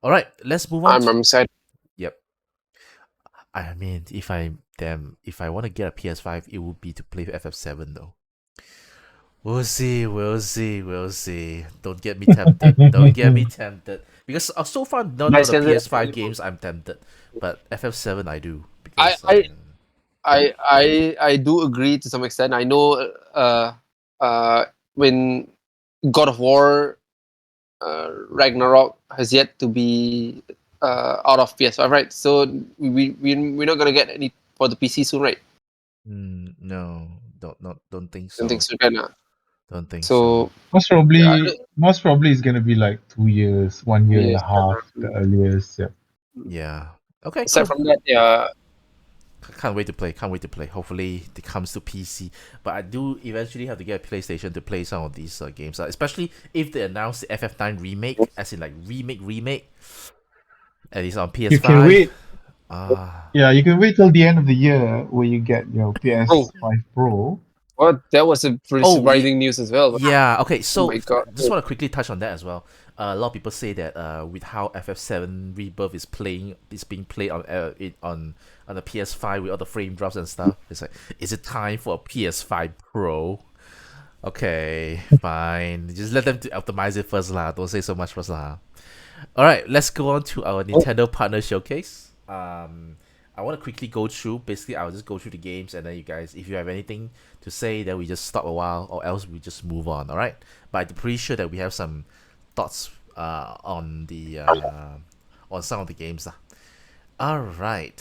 All right, let's move on. I'm sad. Yep. I mean, if I want to get a PS5, it would be to play FF7 though. We'll see, we'll see, we'll see. Don't get me tempted. Don't get me tempted. Because so far, none of Nice the can PS5 games I'm tempted. But FF7 I do. I Because, I I do agree to some extent. I know when God of War Ragnarok has yet to be out of PS5, right? So we're not gonna get any for the PC soon, right? no, don't think Don't think so. so, can Don't think so. So Most yeah, probably, most probably it's gonna be like 2 years, 1 year and a yes. half, the earliest. Yeah. Yeah. Okay, Aside cool. from that, yeah, Can't wait to play. Can't wait to play. Hopefully, it comes to PC. But I do eventually have to get a PlayStation to play some of these games, especially if they announce the FF9 remake, as in like remake, and it's on You can PS5. wait. Yeah, you can wait till the end of the year where you get your bro. PS5 Pro. Well, that was a pretty Oh, surprising news as well. yeah. Okay, Oh so my god. just want to quickly touch on that as well. A lot of people say that with how FF7 Rebirth is being played on the PS5 with all the frame drops and stuff. It's like, is it time for a PS5 Pro? Okay, fine. Just let them to optimize it first lah. Don't say so much first lah. All right, let's go on to our Nintendo Partner Showcase. I want to quickly go through. Basically, I'll just go through the games, and then you guys, if you have anything to say, then we just stop a while, or else we just move on. All right. But I'm pretty sure that we have some thoughts on the on some of the games lah. All right.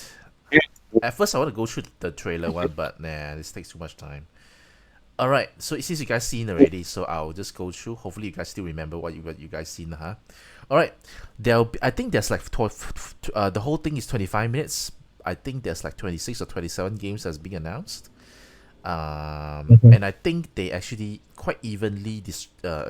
At first, I want to go through the trailer one, but nah, this takes too much time. All right, so since you guys seen already, so I'll just go through. Hopefully, you guys still remember what you guys seen, huh? All right, I think there's like the whole thing is 25 minutes. I think there's like 26 or 27 games that's being announced. And I think they actually quite evenly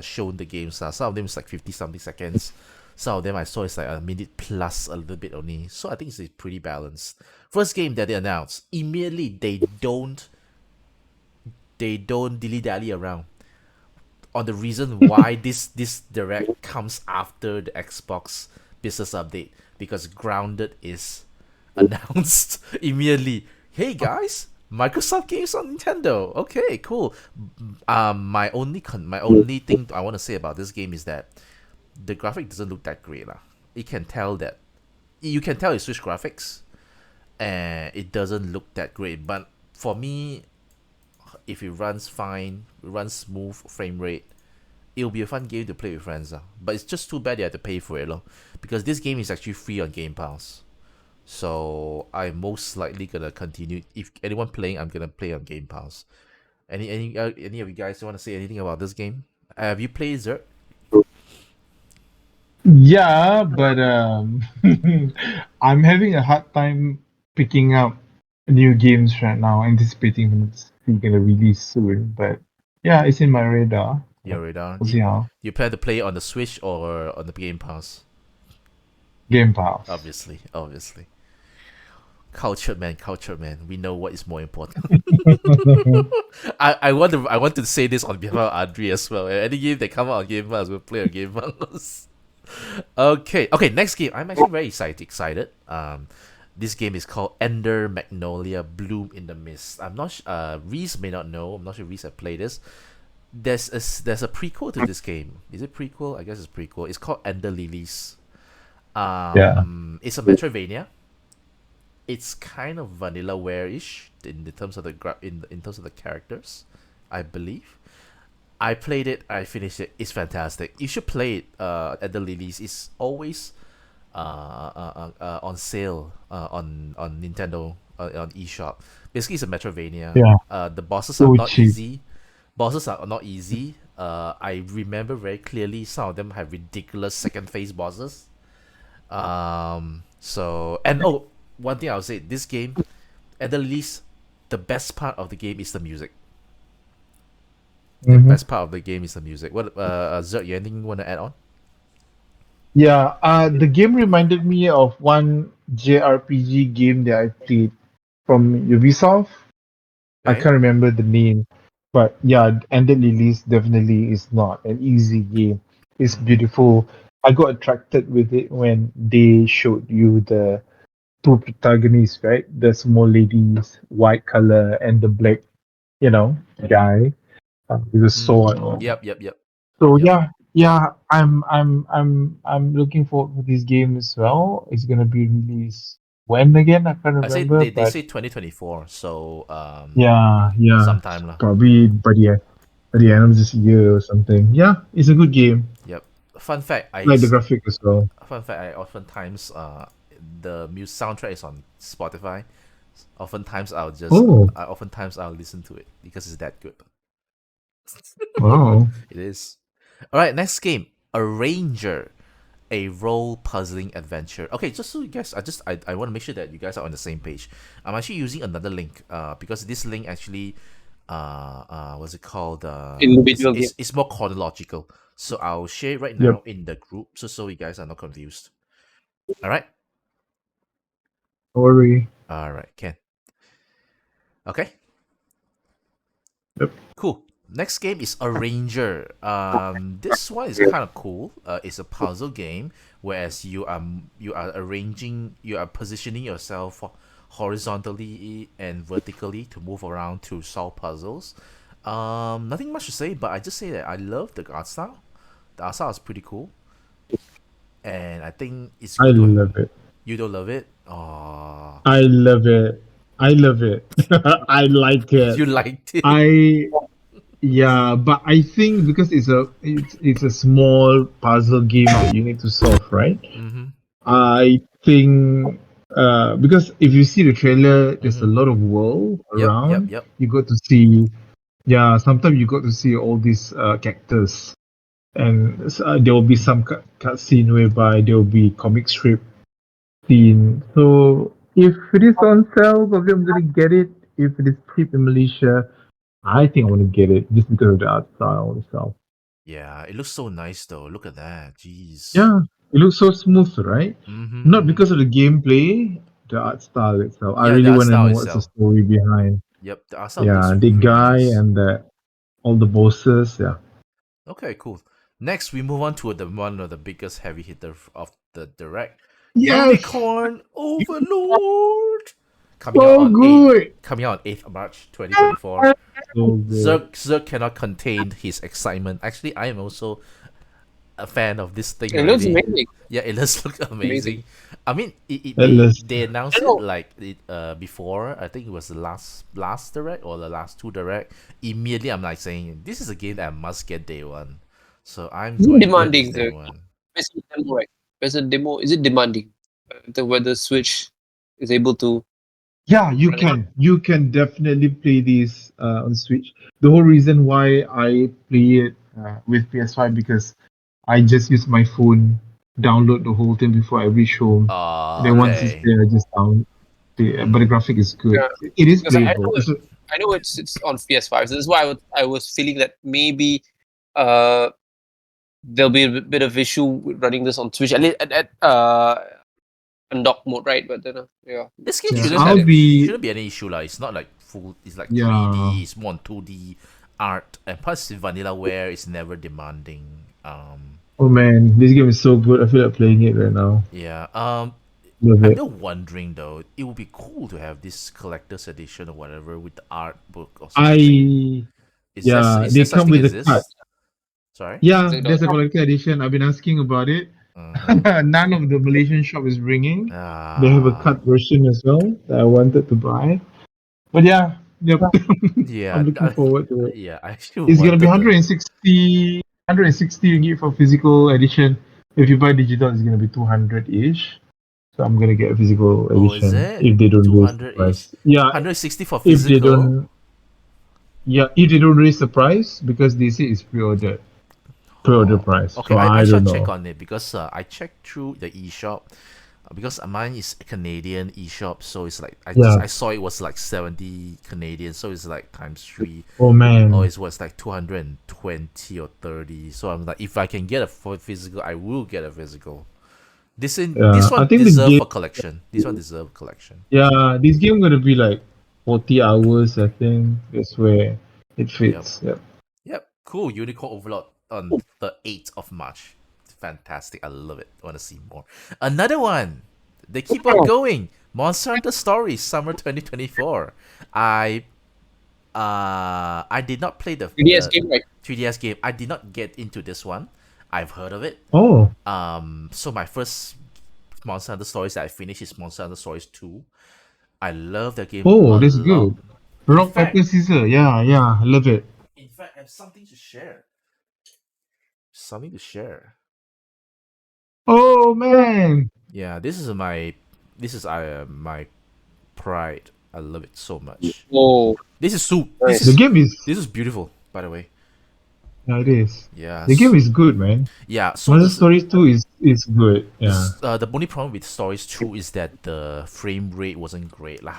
shown the games. Some of them is like 50 something seconds. Some of them I saw is like a minute plus a little bit only. So I think it's pretty balanced. First game that they announced, immediately they don't dilly-dally around on the reason why this direct comes after the Xbox business update, because Grounded is announced immediately. Hey guys, Microsoft games on Nintendo. Okay, cool. My only thing I want to say about this game is that the graphic doesn't look that great lah. You can tell it's Switch graphics, and it doesn't look that great. But for me, if it runs fine, runs smooth, frame rate, it'll be a fun game to play with friends. But it's just too bad you have to pay for it, because this game is actually free on Game Pass. So I'm most likely gonna continue. If anyone playing, I'm gonna play on Game Pass. Any of you guys want to say anything about this game? Have you played Zerg? Yeah, but I'm having a hard time picking up new games right now, anticipating when it's gonna release soon. But yeah, it's in my radar. Your radar. We'll see how. You plan to play it on the Switch or on the Game Pass? Game Pass. Obviously. Cultured man. We know what is more important. I want to say this on behalf of Adri as well. Any game that come out on Game Pass, we'll play on Game Pass. Okay. Next game. I'm actually very excited. This game is called Ender Magnolia Bloom in the Mist. I'm not. Reese may not know. I'm not sure Reese have played this. There's a prequel to this game. Is it prequel? I guess it's prequel. It's called Ender Lilies. Yeah. It's a Metroidvania. It's kind of vanillaware-ish in the terms of in terms of the characters, I believe. I played it. I finished it. It's fantastic. You should play it. At the Lilies. It's always on sale on Nintendo on eShop. Basically, it's a Metroidvania. Yeah. The bosses So are not cheap. easy. Bosses are not easy. I remember very clearly some of them have ridiculous second phase bosses. One thing I'll say, this game, at the least, the best part of the game is the music. The Mhm. best part of the game is the music. What, Zerg, you anything you want to add on? Yeah. The game reminded me of one JRPG game that I played from Ubisoft. I Right? can't remember the name, but yeah, Ended Lilies definitely is not an easy game. It's Mm-hmm. beautiful. I got attracted with it when they showed you the two protagonists, right? The small lady's white color and the black, guy with a sword. Yep. So Yep. I'm looking forward to this game as well. It's gonna be released when again? I can't I say remember, they but say 2024, so yeah, sometime lah. probably by the end of this year or something. Yeah, it's a good game. Yep. Fun fact, I like the graphic as well. I oftentimes the music soundtrack is on Spotify. Oftentimes Oh, I'll listen to it because it's that good. wow. It is. All right, next game, Arranger, a role puzzling adventure. Okay, just so you guys, I want to make sure that you guys are on the same page. I'm actually using another link because this link actually what's it called? Individual game. It's more chronological. So I'll share it right Yep. now in the group so you guys are not confused. All right. Don't worry. All right, Ken. Okay. Yep. Cool. Next game is Arranger. This one is kind of cool. It's a puzzle game, whereas you are positioning yourself horizontally and vertically to move around to solve puzzles. Nothing much to say, but I just say that I love the art style. The art style is pretty cool, and I think it's I good to. love it. You don't love it? Oh, I love it. I love it. I like it. you liked it. Yeah, but I think because it's a small puzzle game that you need to solve, right? Mm-hmm. I think because if you see the trailer, there's a Mm-hmm. lot of world around. Yep. You got to see, yeah. Sometimes you got to see all these characters, and there will be some cutscene whereby there will be comic strip scene. So if it is on sale, probably I'm gonna get it. If it is cheap in Malaysia, I think I want to get it just because of the art style itself. Yeah, it looks so nice though. Look at that. Jeez. Yeah, it looks so smooth, right? Not Mm-hmm. because of the gameplay, the art style itself. I Yeah, the really art want to style know what's the itself. story behind. Yep, the art style looks Yeah, the really guy nice. and all the bosses. Yeah. Okay, cool. Next, we move on to one of the biggest heavy hitter of the direct, Yes. Unicorn Overlord, So good. coming out on 8th of March 2024. So good. Zerg cannot contain his excitement. Actually, I am also a fan of this thing It looks already. amazing. Yeah, it does look amazing. Amazing. I mean, At least. they announced I it don't know. like before. I think it was the last direct or the last two direct. Immediately, I'm like saying this is a game that I must get day one. So I'm Is it going to get this demanding? day one. There's a demo, right? There's a demo. Is it demanding? Whether Switch is able to Yeah, you run it. can. You can definitely play these on Switch. The whole reason why I play it with PS5 because I just use my phone, download the whole thing before I reach home. And then once it's Okay. there, I just download. But the graphic is good. Yeah, It is because playable. I know it's on PS5. So this is why I was feeling that maybe uh there'll be a bit of issue with running this on Switch at undock mode, right? But then yeah, This game Yeah, it's shouldn't just I'll that. be. shouldn't be any issue lah. It's not like full. It's like Yeah. 3D. It's more on 2D art, and plus Vanillaware is never demanding. Oh man, this game is so good. I feel like playing it right now. Yeah. Love I'm it. still wondering though. It would be cool to have this collector's edition or whatever with the art book or something. Yeah, Is there they such come thing with as a cut. this? Sorry. Is Yeah, it there's a not? collector edition. I've been asking about it. Uh-huh. None of the Malaysian shop is ringing. They have a Ah. cut version as well that I wanted to buy. But yeah, yep. Yeah. I'm looking forward to it. Yeah. I actually It's gonna be wanted the. 160 ringgit for physical edition. If you buy digital, it's gonna be 200-ish. So I'm gonna get a physical Oh, is edition it if they don't raise the 200 ish? price. Yeah, 160 for if they physical. don't, yeah, if they don't raise the price because they say it's pre-order Oh, price. okay. So I I shall don't check know. on it because I checked through the eShop because mine is a Canadian eShop, so it's like Yeah. I saw it was like 70 Canadian, so it's like times three. Oh man. Oh, it was like 220 or 30. So I'm like, if I can get a physical, I will get a physical. This I one think the deserve game. a collection. This one deserve collection. Yeah, this game gonna be like 40 hours. I think that's where it Yep. fits. Yep. Yep. Cool. Unicorn Overlord on the 8th of March. Fantastic. I love it. I want to see more. Another one. They keep on going. Monster Hunter Stories Summer 2024. I did not play the 3DS game, right? 3DS game. I did not get into this one. I've heard of it. Oh, So my first Monster Hunter Stories that I finished is Monster Hunter Stories 2. I love the game oh, a that's lot. good. Rock paper scissors. Yeah, yeah, I love it. In fact, I have something to share. Something to share. Oh man. Yeah, this is my pride. I love it so much. Oh, This is soup. nice. The game is. This is beautiful, by the way. Yeah, it is. Yeah. The game is good, man. Yeah. So Monster this Stories 2 is good. Yeah. the only problem with Stories 2 is that the frame rate wasn't great lah.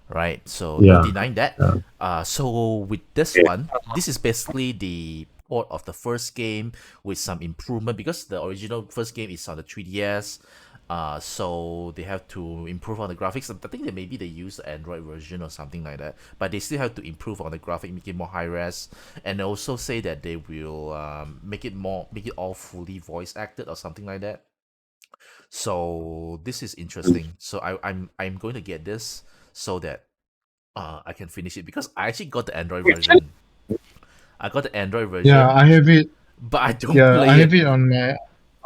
Right? So no Yeah. denying that. Yeah. So with this one, this is basically the port of the first game with some improvement because the original first game is on the 3DS. So they have to improve on the graphics. I think that maybe they use the Android version or something like that, but they still have to improve on the graphic, make it more high res, and also say that they will make it all fully voice acted or something like that. So this is interesting. So I'm going to get this so that I can finish it because I actually got the Android version. I got the Android Yeah, version, I have it. but I don't Yeah, I play have it. it on my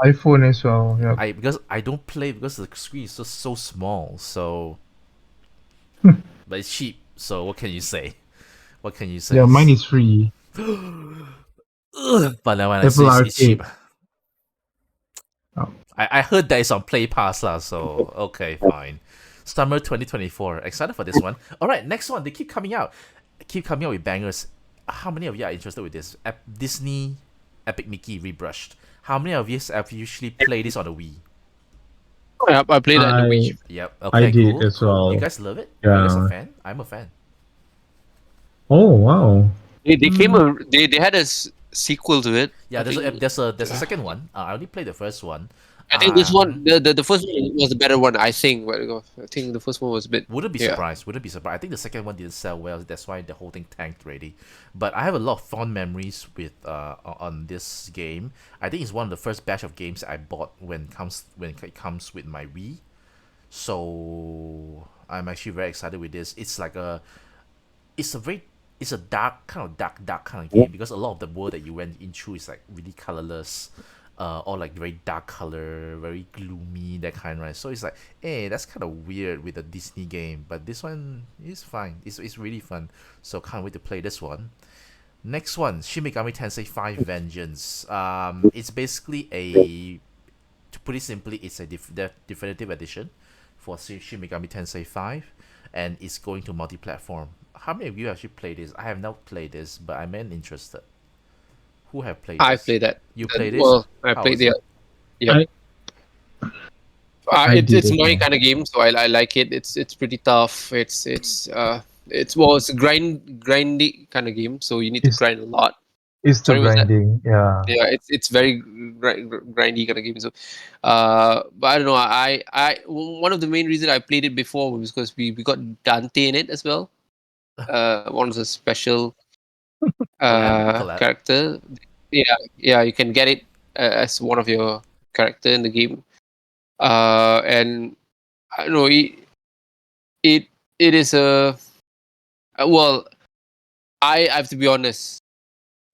iPhone as well. Yeah. Because I don't play because the screen is just so small. So, but it's cheap. So what can you say? What can you say? Yeah, mine is free. Ugh, but then when I say Apple it's cheap, Arcade. Oh. I heard that it's on Play Pass lah. So okay, fine. Summer 2024. Excited for this one. All right, next one. They keep coming out. With bangers. How many of you are interested with this? Disney Epic Mickey Rebrushed. How many of you have usually played this on the Wii? I played that in the Wii. Yep. Okay. I did Cool. as Cool. well. You guys love it? Are you guys a Yeah. fan? I'm a fan. Oh wow. They had a sequel to it. Yeah. I There's think. a second one. I only played the first one. I think this one, the first one was the better one. I think. But I think the first one was a bit. Wouldn't be Yeah. surprised. Wouldn't be surprised. I think the second one didn't sell well. That's why the whole thing tanked already. But I have a lot of fond memories with on this game. I think it's one of the first batch of games I bought when it comes with my Wii. So I'm actually very excited with this. It's like it's a dark kind of game because a lot of the world that you went into is like really colorless. or like very dark color, very gloomy, that kind, right? So it's like, hey, that's kind of weird with a Disney game, but this one is fine. It's really fun. So can't wait to play this one. Next one, Shin Megami Tensei 5 Vengeance. It's basically a, to put it simply, it's a definitive edition for Shin Megami Tensei 5, and it's going to multi-platform. How many of you actually played this? I have not played this, but I'm interested. Who have played I this? played that. You played this? Well, I How played was it? yeah. I did It's as my well. kind of game, so I like it. It's pretty tough. It's a grindy kind of game, so you need to It's grind a lot. it's the Sorry, was that? grinding. Yeah. Yeah, it's very grindy kind of game. So, but I don't know. One of the main reason I played it before was because we got Dante in it as well. One of the special Collab? character. Yeah, you can get it as one of your character in the game. And I don't know. It is a well. I have to be honest.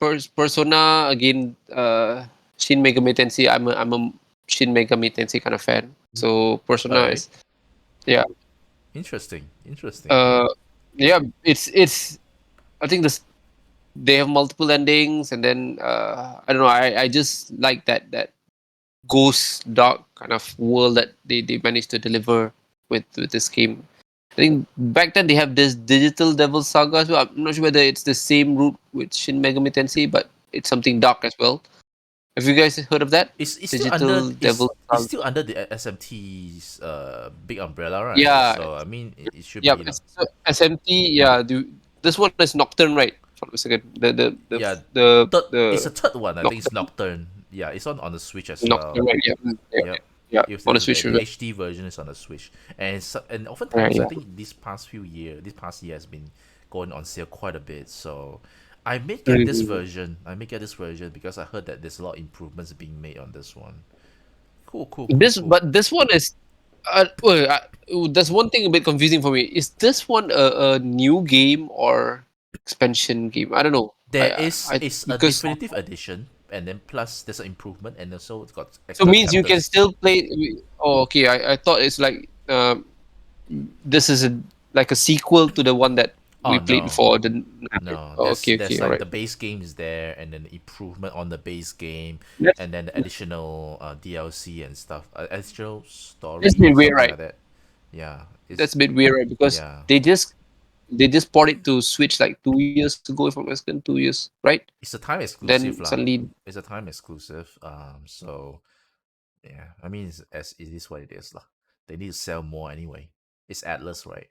Persona again. Shin Megami Tensei. I'm a Shin Megami Tensei kind of fan. So Persona Okay. is yeah. Interesting. Interesting. Uh, yeah. It's. I think this they have multiple endings, and then I don't know. I just like that ghost dark kind of world that they managed to deliver with this game. I think back then they have this Digital Devil Saga as well. I'm not sure whether it's the same route with Shin Megami Tensei, but it's something dark as well. Have you guys heard of that? It's still under Digital Devil it's Saga. still under the SMT's big umbrella, right? Yeah, So I mean, it should yeah. be, It's SMT. Yeah, this one is Nocturne, right? For a second, yeah. It's a the third one. I think it's Nocturne, Nocturne. Yeah, it's on the Switch as Nocturne, well. right? Yeah, yeah, Yep. yeah. If On the the Switch, the right? HD version is on the Switch, and Right, oftentimes I yeah. think this past year has been going on sale quite a bit. So I may get this Mm. version. I may get this version because I heard that there's a lot of improvements being made on this one. Cool, cool, cool, cool. But this one is there's one thing a bit confusing for me. Is this one a new game or expansion game? I don't know. There is I is a because definitive edition, and then plus there's an improvement, and also it's got so extra means you can chapters. still play. Oh, okay. I thought it's like this is like a sequel to the one that Oh we played no, before. no. Oh, There's okay, there's okay, all like right. the base game is there, and then the improvement on the base game, That's and then the additional DLC and stuff, additional that's a story bit or weird, something right? like that. Yeah, That's it's a bit weird, right? Because yeah. they just bought it to Switch like 2 years ago, if I'm not mistaken, 2 years, right? It's a time exclusive Then lah. suddenly It's a time exclusive. So yeah, I mean, it is what it is lah. They need to sell more anyway. It's Atlas, right?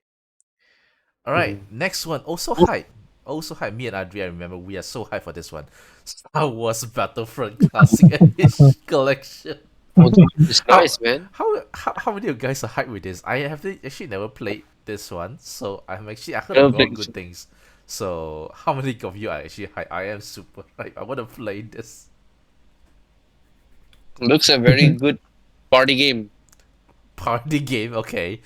All right, Mhm. next one. Also hype. Also hype. Me and Adri, I remember we are so hyped for this one. Star Wars Battlefront Classic Edition Collection. Oh, it's How nice, man. how many of you guys are hyped with this? I have actually never played this one, so I heard a lot of good things. So how many of you are actually hyped? I am super hyped. I want to play this Looks a very good party game. party game. Okay,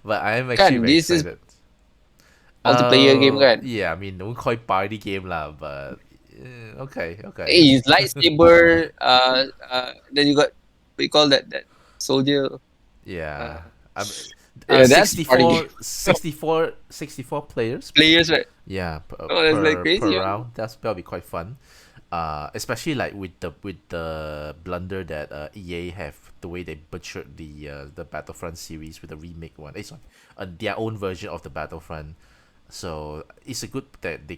but I am actually Kan, very this is excited. multiplayer game kan. Yeah, I mean, don't call it party game lah, but okay, okay. Hey, it's lightsaber. Then you got what you call that soldier. Yeah. Uh, I'm, that's party game. 64 players. Players, right? Yeah, Oh, that's like per crazy. Yeah. round. That'll be quite fun. Especially like with the blunder that EA have, the way they butchered the Battlefront series with the remake one. Sorry, their own version of the Battlefront. So it's a good that they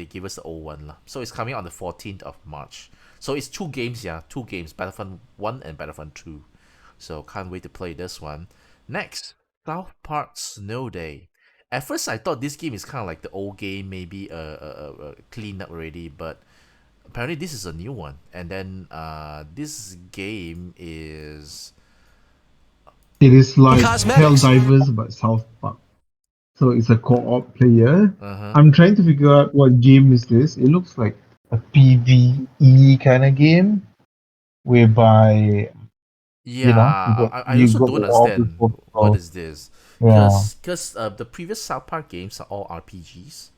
give us the old one lah. So it's coming on the 14th of March. So it's two games, yeah, two games, Battlefront 1 and Battlefront 2. So can't wait to play this one. Next, South Park Snow Day. At first, I thought this game is kind of like the old game, maybe cleaned up already, but apparently this is a new one. And then this game is It is like Helldivers but South Park. So it's a co-op player. uh-huh. I'm trying to figure out what game is this. It looks like a PvE kind of game, whereby Yeah, I you also got don't the all understand people. what is this, Yeah. because the previous South Park games are all RPGs.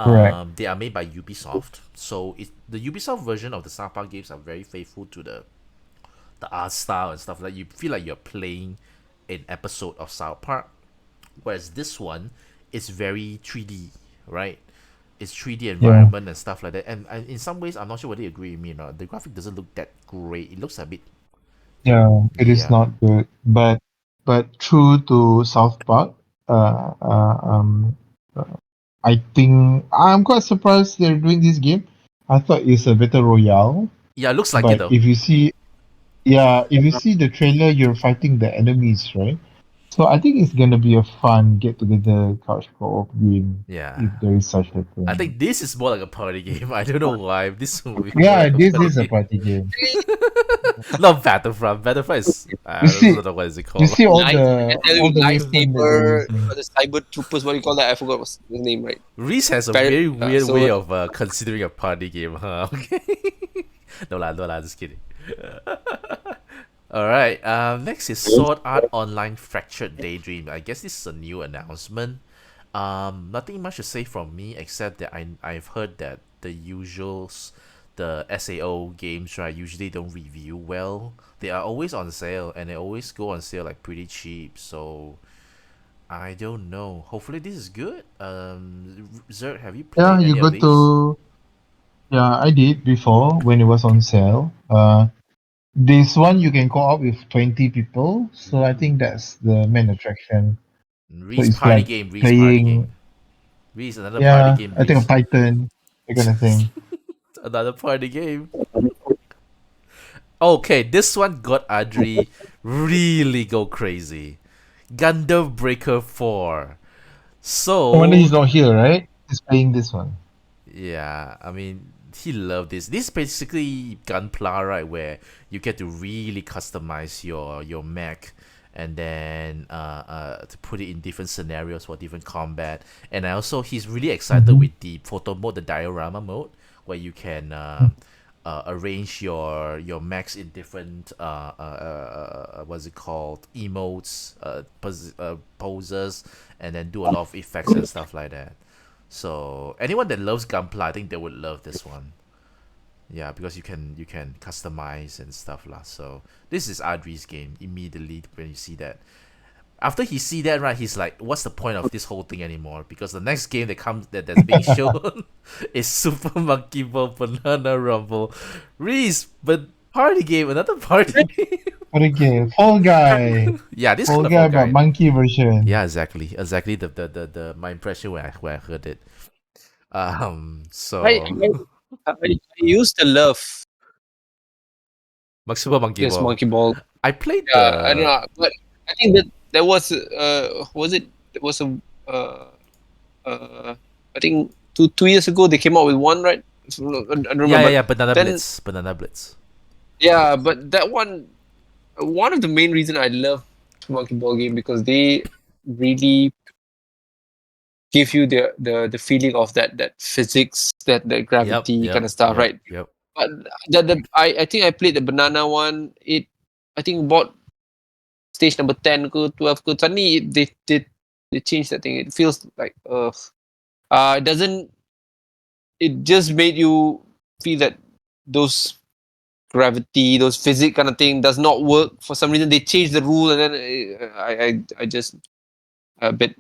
Correct. They are made by Ubisoft, so the Ubisoft version of the South Park games are very faithful to the art style and stuff. Like you feel like you're playing an episode of South Park, whereas this one is very 3D, right? It's 3D Yeah. environment and stuff like that. And in some ways, I'm not sure whether you agree with me or not. The graphic doesn't look that great. It looks a bit, Yeah, it is yeah, not good, but true to South Park, uh, uh, um, uh, I think I'm quite surprised they're doing this game. I thought it's a battle royale, yeah. It looks like it but though. if you see, yeah, if you see the trailer, you're fighting the enemies, right? So I think it's gonna be a fun get together couch co-op game Yeah, if there is such a I thing. think this is more like a party game. I don't know why. This will be more Yeah, like a this party is a game. party game. Not Battlefront. Battlefront is You I see, don't know what is it you called. see Light, I tell all you, the weapon that they're lightsaber, using. the cyber troopers, what do you call that? I forgot what's his name, right? Reese has a Parrot, very weird way so of considering a party game, huh? Okay. No lah, just kidding. All right. Next is Sword Art Online Fractured Daydream. I guess this is a new announcement. Nothing much to say from me except that I've heard that the usuals, the SAO games, right, usually don't review well. They are always on sale and they always go on sale like pretty cheap. So I don't know. Hopefully this is good. Zerg, have you Yeah, played you any of go these? to. Yeah, I did before when it was on sale. This one you can co-op with 20 people, so I think that's the main attraction. So Reese it's party like game. Reese party playing, game. Reese another party yeah, game. I think of Reese Titan, that kind of thing. another party game. Okay, this one got Adri really go crazy. Gundam Breaker 4. No wonder So he's not here, right? He's playing this one. yeah, I mean, he loved this. This is basically Gunpla, right? Where you get to really customize your mech, and then to put it in different scenarios for different combat. And I also he's really excited Mm-hmm. with the photo mode, the diorama mode, where you can arrange your mechs in different what's it called, emotes, poses, and then do a lot of effects and stuff like that. So anyone that loves Gunpla, I think they would love this one. Yeah, because you can customize and stuff lah. So this is Adri's game immediately when you see that. After he see that, right, he's like, "What's the point of this whole thing anymore?" Because the next game that's being shown is Super Monkey Ball Banana Rumble. Reese, but party game, another party game. What a game. Fall Guy. Yeah, this Fall kind of Guy, Fall but Guy. monkey version. Yeah, exactly the my impression when I heard it. I, So I used to love Super Monkey this Ball. monkey ball. I played Yeah, I don't the know, but I think that there was it there was a I think two years ago they came out with one, right? So, I don't remember. yeah But Banana then Blitz, Banana Blitz. yeah, but that one of the main reason I love monkey ball game because they really give you the feeling of that physics, that Yep, gravity kind yep, of stuff, yep, right? yep. But I think I played the banana one. I think about stage number 10 ke 12 ke suddenly they changed that thing. It feels like it doesn't it just made you feel that those gravity, those physics kind of thing does not work for some reason. They changed the rule, and then I just a bit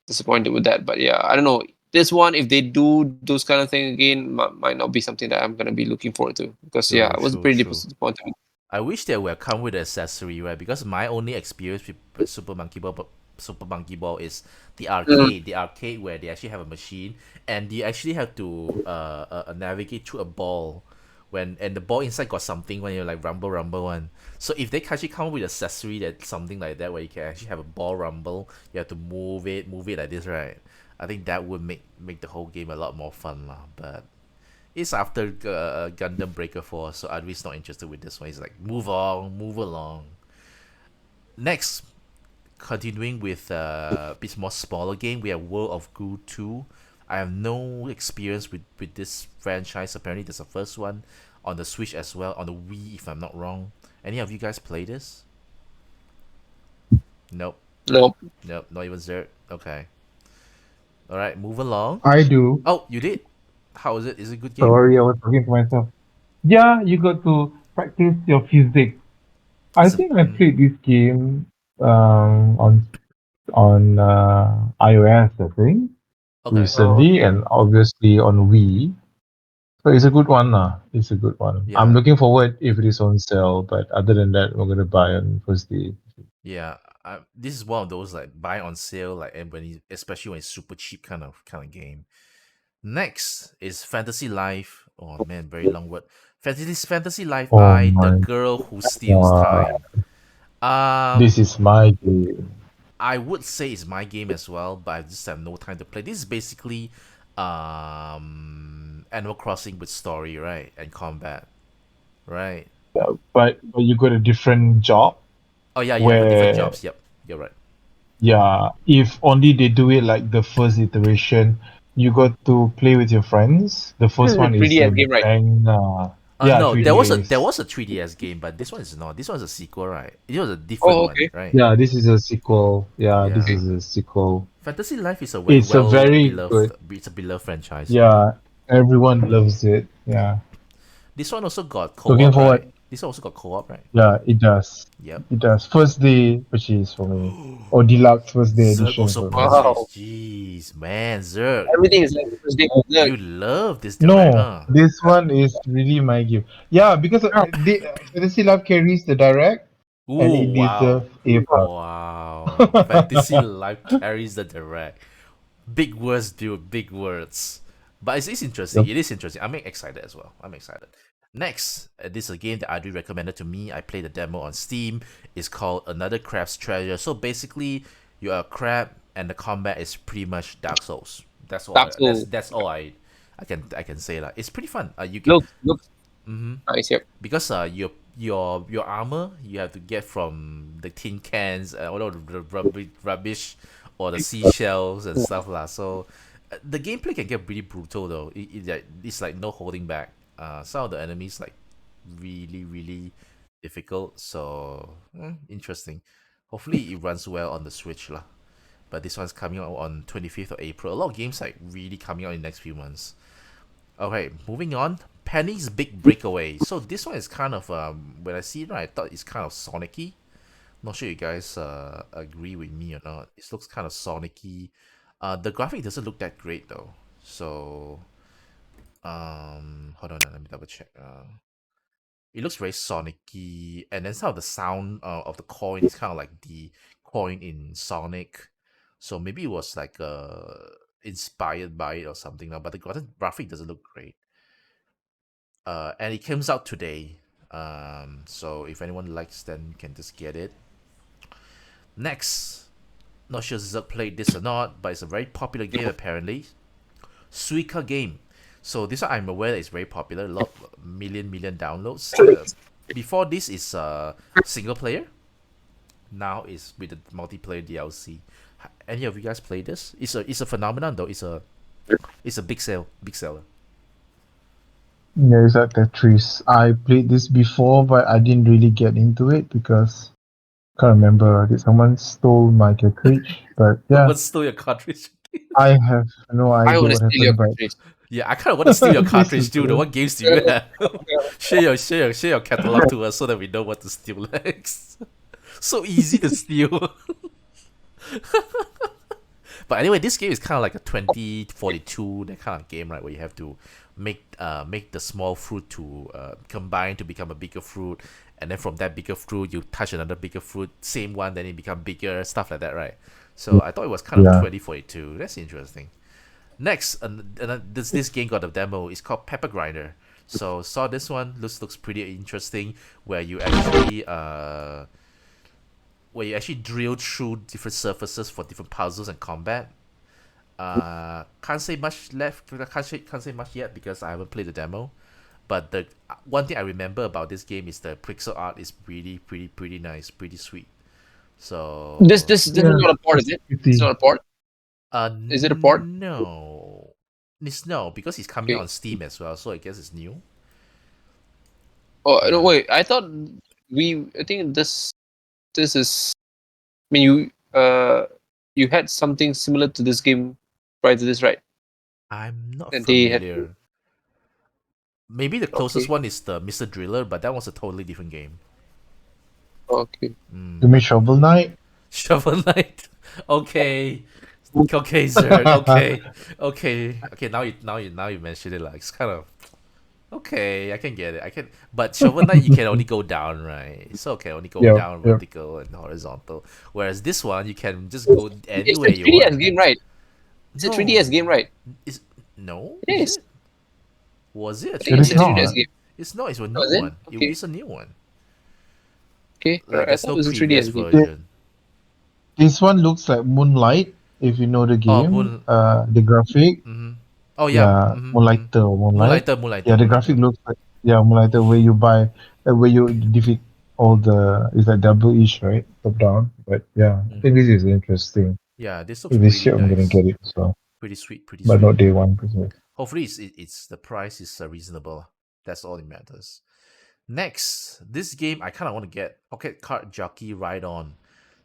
disappointed with that. But yeah, I don't know. This one, if they do those kind of thing again, might not be something that I'm gonna be looking forward to because yeah, True, I was true, pretty true. disappointed. I wish they would come with an accessory, right? Because my only experience with Super Monkey Ball is the Mm. arcade. The arcade where they actually have a machine and you actually have to navigate through a ball when and the ball inside got something when you're like rumble one. So if they actually come with accessory that something like that where you can actually have a ball rumble, you have to move it like this, right? I think that would make the whole game a lot more fun lah. But it's after Gundam Breaker 4, so Adri's not interested with this one. He's like, move on, move along. Next, continuing with a bit more smaller game, we have World of Goo 2. I have no experience with this franchise. Apparently, there's a first one on the Switch as well, on the Wii, if I'm not wrong. Any of you guys play this? Nope, No, nope, not even Zerg. Okay. All right, move along. I do. Oh, you did. How is it? Is it a good game? Sorry, I was talking to myself. Yeah, you got to practice your physics. I It's a think I played this game on iOS, I think, okay. Oh, recently, and obviously on Wii. So it's a good one, lah. It's a good one. I'm Yeah, looking forward if it is on sale, but other than that, we're gonna buy on first day. yeah. This is one of those like buy on sale, like and especially when it's super cheap kind of game. Next is Fantasy Life. Oh man, very long word. Fantasy Life Oh I, the my girl who steals god, time. Um this is my game. I would say it's my game as well, but I just have no time to play. This is basically Animal Crossing with story, right? And combat. Right. But you got a different job Oh yeah, you have a different where, jobs. Yep. You're right. yeah, if only they do it like the first iteration, you got to play with your friends. The this first is a one is 3DS game, right? Bang. Yeah, No, there 3D was a there is. was a 3DS game, but this one is not. This one's a sequel, right? It was a different Oh, one, okay. right? Yeah, this is a sequel. Yeah, this Yeah. Okay. is a sequel. Fantasy Life is a very It's a well very beloved. good. It's a beloved franchise. Yeah, everyone loves it. Yeah, This one also got looking co-op, right? forward. This one also got co-op, right? Yeah, it does. Yep. It does. First day purchase for me, or deluxe first day Zerg edition also for me. Wow. purchased. Jeez, man, Zerg, Everything is like the first day of Zerg. you love this direct, No, huh? this one is really my game. Yeah, because Fantasy Love carries the direct, and Ooh, it wow. deserves A Wow. Fantasy plus. Life carries the direct. Big words, dude. Big words. But it's interesting. Yep. It is interesting. I'm excited as well. I'm excited. Next, this is a game that Adri recommended to me. I played the demo on Steam. It's called Another Crab's Treasure. So basically, you're a crab, and the combat is pretty much Dark Souls. That's all. Dark Souls. That's all I can say lah. It's pretty fun. You can. Looks Mm-hmm. nice. Yep. Because your armor you have to get from the tin cans, all of the rubbish or the seashells and stuff lah. So the gameplay can get pretty brutal though. It's like no holding back. Some of the enemies like really difficult. So interesting. Hopefully it runs well on the Switch lah. But this one's coming out on 25th of April. A lot of games like really coming out in the next few months. Okay, moving on. Penny's Big Breakaway. So this one is kind of when I see it, right, I thought it's kind of Sonic-y. Not sure you guys agree with me or not. It looks kind of Sonic-y. The graphic doesn't look that great though. So hold on, let me double check. It looks very Sonic-y, and then some of the sound of the coin is kind of like the coin in Sonic. So maybe it was like inspired by it or something now, but the graphic doesn't look great. And it comes out today. So if anyone likes, then you can just get it. Next, not sure Zerg played this or not, but it's a very popular game apparently. Suika game. So this one I'm aware that it's very popular. A lot, million downloads. Before this is single player. Now is with the multiplayer DLC. Any of you guys play this? It's a phenomenon though. It's a big seller. Yeah, it's like Tetris. I played this before, but I didn't really get into it because can't remember. Did someone stole my cartridge? But yeah, Someone stole your cartridge. I have no I idea want to what steal your happened. But cartridge. Yeah, I kind of want to steal your this is cartridge too. Though. What games do you have? share your catalog to us so that we know what to steal next. So easy to steal. But anyway, this game is kind of like a 2042 that kind of game, right? Where you have to make the small fruit to combine to become a bigger fruit, and then from that bigger fruit you touch another bigger fruit, same one, then it become bigger, stuff like that, right? So I thought it was kind of yeah. 2042. That's interesting. Next, this game got a demo. It's called Pepper Grinder. So saw this one. Looks pretty interesting. Where you actually drill through different surfaces for different puzzles and combat. Can't say much left. Can't say much yet because I haven't played the demo. But the one thing I remember about this game is the pixel art is really pretty nice, pretty sweet. So This is Yeah, not a port, is it? It's pretty. not a port. Is it a port? No, it's no because it's coming out Okay. on Steam as well. So I guess it's new. Oh no, Yeah. wait. I thought I think this is. I mean, you had something similar to this game prior to this, right? I'm not And they had familiar. Maybe the closest okay, one is the Mr. Driller, but that was a totally different game. okay. You mean Shovel Knight? Shovel Knight. Okay. Okay, Zerg. Okay. Now you mentioned it. Like it's kind of okay. I can get it. I can. But Shovel Knight, you can only go down, right? So okay, only go Yep, down, yep. vertical, and horizontal. Whereas this one, you can just go It's anywhere a you 3DS want. game, right? It's a No, 3DS game, right? is no? It Is is. it? Was it a I think It it's is a 3DS 3DS not. game? game. It's not. It's a new Was it? one. Okay. It's a new one. Okay. Like Alright. I there's thought no it was a 3DS previous game. version. This one looks like Moonlight, if you know the Oh, game. The graphic, Mm-hmm. Oh yeah. yeah, Moonlighter or Moonlight. Yeah, the graphic Moonlighter. looks like Moonlighter where you buy, where you defeat all the is that double-ish, right? Top down. But yeah, I think Mm-hmm. this is interesting. Yeah, this looks If this really year I'm gonna nice. get it, so Pretty sweet. Pretty but sweet. not day one because Hopefully, it's the price is reasonable. That's all that matters. Next, this game I kind of want to get Pocket Card Jockey Ride On.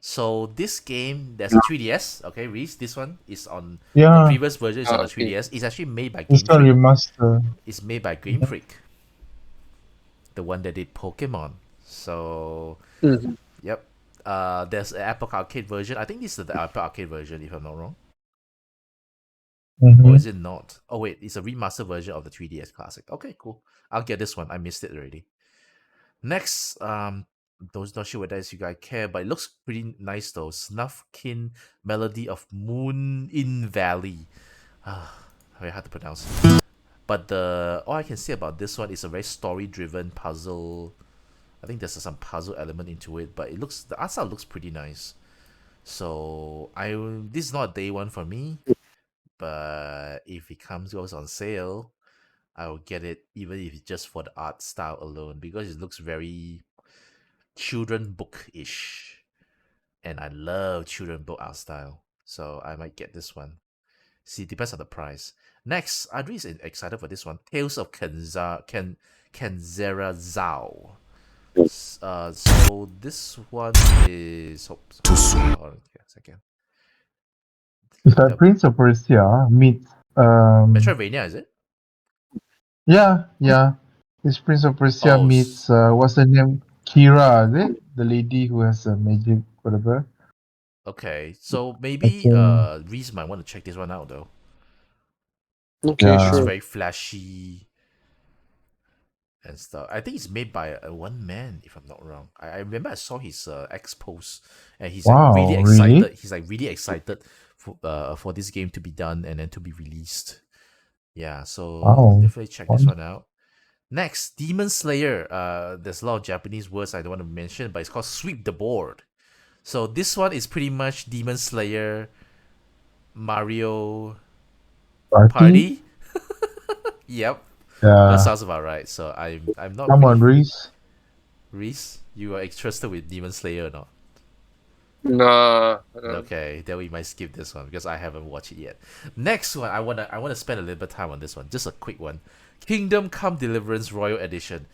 So this game, there's a 3DS. Okay, Reese, this one is on the yeah, previous version is on the Okay. 3DS. It's actually made by this Game one Freak. remaster. It's made by Game Freak, the one that did Pokemon. So Mm-hmm. yep. There's an Apple Arcade version. I think this is the Apple Arcade version, if I'm not wrong. Or Mm-hmm. is it not? Oh wait, it's a remastered version of the 3DS Classic. Okay, cool. I'll get this one. I missed it already. Next, not sure whether you guys care, but it looks pretty nice though. Snufkin Melody of Moon in Valley. Very hard to pronounce. But all I can say about this one is a very story-driven puzzle. I think there's some puzzle element into it, but the art style looks pretty nice. So this is not a day one for me, but if it goes on sale, I will get it even if it's just for the art style alone because it looks very children book-ish. And I love children book art style. So I might get this one. See, it depends on the price. Next, Adri is excited for this one. Tales of Kenzera Zhao. So this one is hold on a second. It's like Prince of Persia meets Metroidvania, is it? yeah. It's Prince of Persia Oh, meets what's the name? Kira, is it? The lady who has a magic whatever. okay. So I maybe think Reese might want to check this one out though. Okay. Looks yeah. Sure. very flashy and stuff. I think it's made by a one man, if I'm not wrong. I remember I saw his X post, and he's like really Wow, really? excited. He's like really excited for this game to be done and then to be released. Yeah, so Wow. definitely check this one out. Next, Demon Slayer. There's a lot of Japanese words I don't want to mention, but it's called Sweep the Board. So this one is pretty much Demon Slayer, Mario Party. Yep. That Yeah. sounds about right. So I'm not Come really on, Reese. Reese, you are interested with Demon Slayer or not? Nah. Okay, then we might skip this one because I haven't watched it yet. Next one, I wanna spend a little bit of time on this one. Just a quick one. Kingdom Come Deliverance Royal Edition.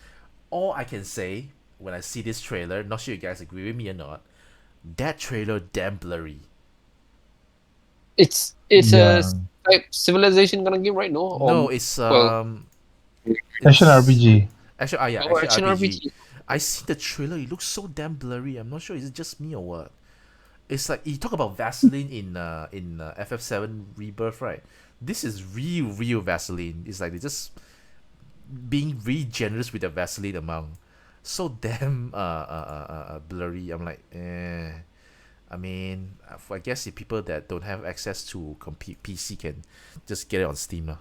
All I can say when I see this trailer, not sure you guys agree with me or not, that trailer damn blurry. It's Yeah. type civilization kind of game, right? No. No, it's Well, Action it's RPG. actually yeah, oh, action action RPG. RPG. I see the trailer, it looks so damn blurry. I'm not sure is it just me or what. It's like you talk about Vaseline in FF7 Rebirth, right? This is real Vaseline. It's like they just being really generous with the Vaseline amount. So damn blurry. I'm like, I mean, I guess if people that don't have access to PC can just get it on Steam lah.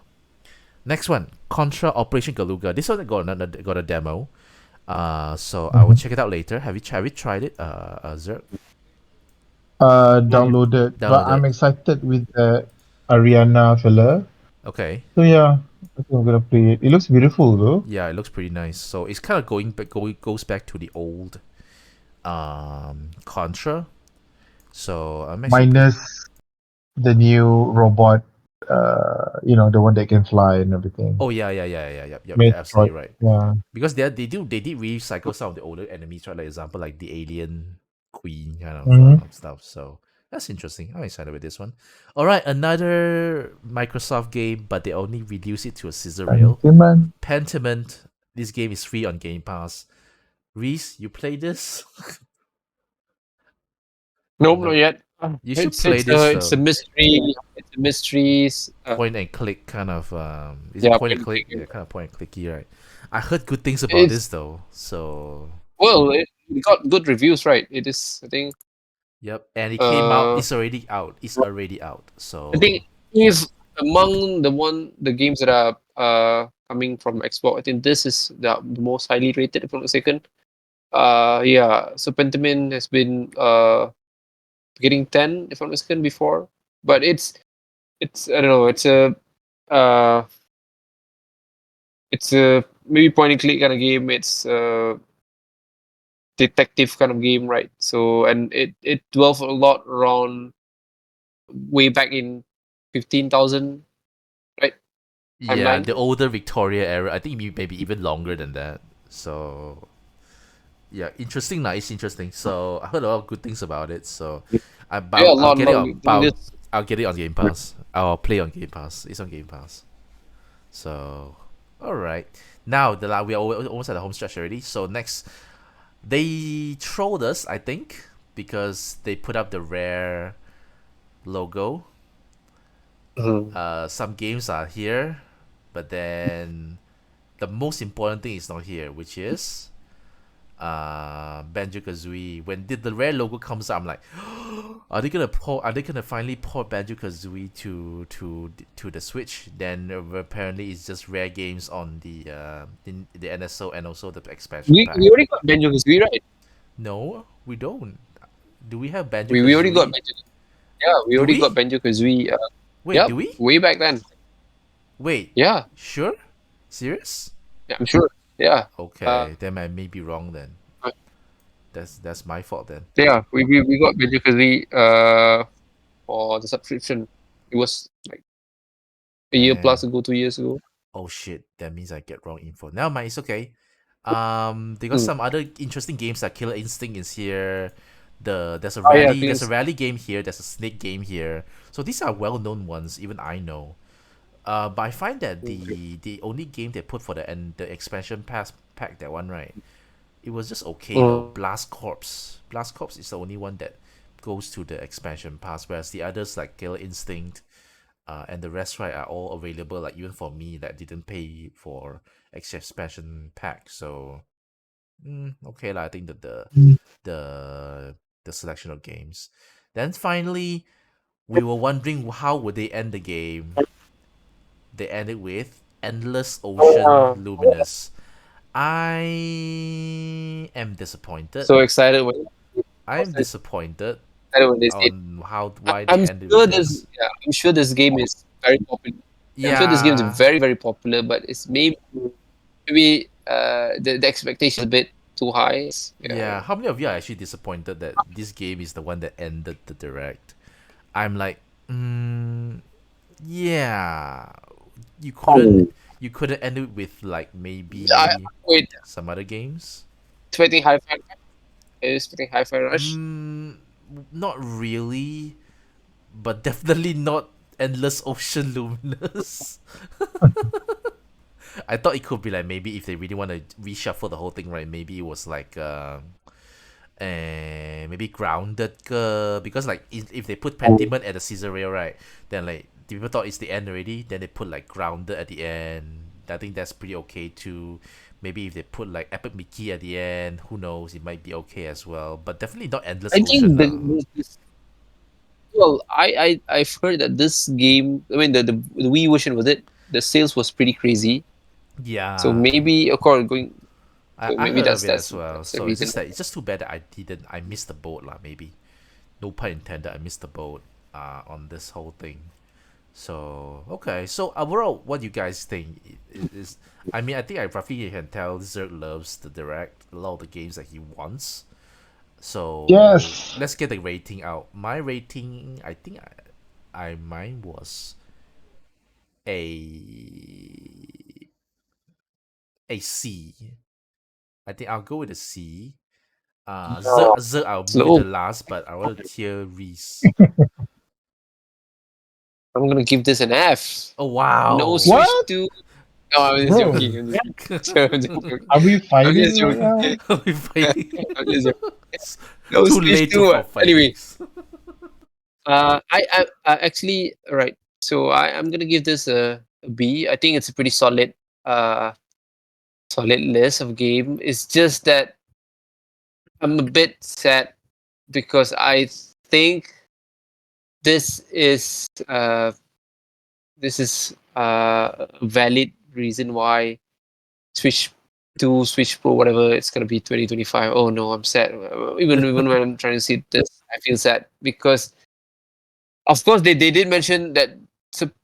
Next one, Contra Operation Galuga. This one got a demo. So I will check it out later. Have you tried it, Zerg? Downloaded, but Downloaded. I'm excited with the Ariana fella. Okay. So yeah, I think I'm gonna play it. It looks beautiful though. Yeah, it looks pretty nice. So it's kind of goes back to the old Contra. So I'm actually Minus the new robot, the one that can fly and everything. oh yeah. You're absolutely Metroid. right. Yeah. Because they did recycle some of the older enemies, right? Like example, like the alien queen kind of Mhm. stuff. So That's interesting. I'm excited with this one. All right, another Microsoft game, but they only reduce it to a scissor rail. Sentiment. Pentiment. This game is free on Game Pass. Reese, you play this? Nope, not No, yet. you should It's play it's this a it's a though. mystery. It's a mystery. Point and click kind of. Is it Yeah, point and point and click? click. Yeah, kind of point and clicky, right? I heard good things about It's this though. So well, it got good reviews, right? It is. yep, and it came out. Uh, It's already out. It's already out. I So think if among the games that are coming from Xbox, I think this is the most highly rated, if I'm not mistaken. Yeah. So Pentiment has been getting 10, if I'm not mistaken, before, but it's I don't know. Uh it's a maybe point and click kind of game. It's a detective kind of game, right? So and it dwells a lot around way back in 15,000, right? yeah, Timeline. the older Victoria era. I think maybe even longer than that. So yeah, interesting. Nah, it's interesting. So I heard a lot of good things about it. So Yeah, a I'll lot, get it lot. on. I think this. I'll get it on Game Pass. I'll play on Game Pass. It's on Game Pass. So all right. Now we are almost at the home stretch already. So next, they trolled us, I think, because they put up the rare logo. Mhm. Some games are here, but then the most important thing is not here, which is Banjo Kazooie. When the rare logo comes out, I'm like, are they gonna port? Are they gonna finally port Banjo Kazooie to the Switch? Then apparently it's just rare games on the NSO and also the expansion We pack. already got Banjo Kazooie, right? No, we don't. Do we have Banjo We already got Kazooie? Banjo. Yeah, we Do already got we? Banjo Kazooie. Wait, Yep, do we? way back then. Wait, Yeah, sure? Serious? yeah, I'm sure. Yeah. Uh, Okay, then I may be wrong then. That's my fault then. yeah, we got Banjo Kazooie for the subscription. It was like a year Eh. plus ago, 2 years ago. Oh shit, that means I get wrong info. Never mind, it's okay. They got Hmm. some other interesting games like Killer Instinct is here. Oh yeah, There's a please. rally game here, there's a snake game here. So these are well known ones, even I know. But I find that the only game they put for the expansion pass pack, that one, right? It was just okay though. Mm. Blast Corps. Blast Corps is the only one that goes to the expansion pass, whereas the others like Killer Instinct, and the rest, right, are all available. Like even for me that didn't pay for expansion pack. So okay lah. I think that the the selection of games. Then finally, we were wondering how would they end the game. They ended with Endless Ocean Uh, Luminous. I am disappointed. so excited when I'm disappointed excited when they said. on why they I'm ended with sure this. this. Yeah, I'm sure this game is very popular. I'm sure this game is Yeah, very popular, but it's maybe the expectation is a bit too high. Yeah. yeah. How many of you are actually disappointed that this game is the one that ended the direct? I'm like, yeah. You couldn't you couldn't end it with like I maybe wait, some other games? expecting Hi-Fi. Expecting Hi-Fi Rush. Not really, but definitely not Endless Ocean Luminous. I thought it could be like maybe if they really want to reshuffle the whole thing, right? Maybe it was like maybe grounded because like if they put Pentiment at the scissor rail, right, then like people thought it's the end already, then they put like grounded at the end. I think that's pretty okay too. Maybe if they put like Epic Mickey at the end, who knows, it might be okay as well, but definitely not Endless I Ocean think lah. well, I've heard that this game. I mean, the Wii version was it. The sales was pretty crazy. So Yeah, maybe according going. So I maybe heard that's of it as that's well, that's the so it's reason. just that it's just too bad that I missed the boat lah, maybe. No pun intended, I missed the boat on this whole thing. So okay, so overall, what do you guys think? I mean, I think I roughly can tell Zerg loves the direct, a lot of the games that he wants. So Yes. let's get the rating out. My rating, I think I mine was a C. I think I'll go with a C. Zergg, I'll move you Slow. the last, but I want to hear Reese. I'm gonna give this an F. Oh No wow! Switch What? 2. No, I'm just Bro, joking. I'm just joking. are we I'm just fighting right joking. now? We fighting. I'm just joking. It's No too Switch late to 2. for Anyway, fightings. I actually right. So I'm gonna give this a B. I think it's a pretty uh solid list of game. It's just that I'm a bit sad because I think this is uh this is a valid reason why Switch 2, Switch Pro, whatever it's gonna be 2025. Oh no, I'm sad. Even when I'm trying to see this, I feel sad because of course they did mention that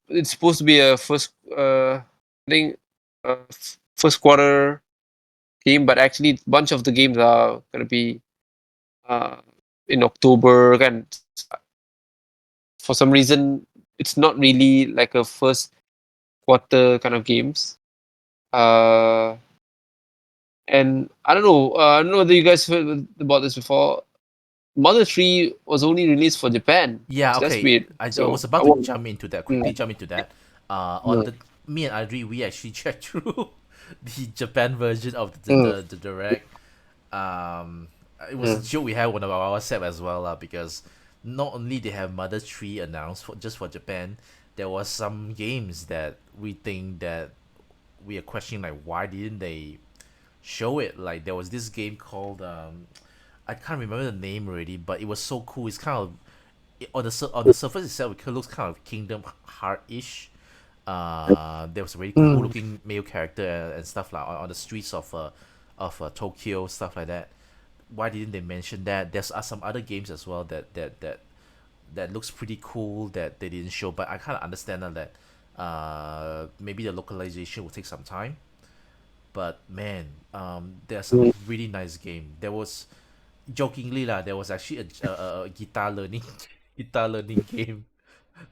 it's supposed to be a I think first quarter game, but actually a bunch of the games are gonna be uh in October, and for some reason it's not really like a first quarter kind of games. Uh, and I don't know whether you guys heard about this before. Mother 3 was only released for Japan. Yeah, So that's okay. weird. I So was I about to want. jump into that, quickly Mm, jump into that. On mm, the Me and Adri, we actually checked through the Japan version of mm, the direct. Um, it was a mm, joke we had on our WhatsApp as well, because not only they have Mother 3 announced for just for Japan, there was some games that we think that we are questioning, like why didn't they show it? Like there was this game called I can't remember the name already, but it was so cool. It's kind of on the surface itself, it looks kind of Kingdom Heart-ish. There was a really cool mm. looking male character and stuff like on the streets of Tokyo, stuff like that. Why didn't they mention that? There's some other games as well that looks pretty cool that they didn't show, but I kind of understand that maybe the localization will take some time. But man, there's some Mm. really nice game. There was jokingly lah, there was actually a guitar learning guitar learning game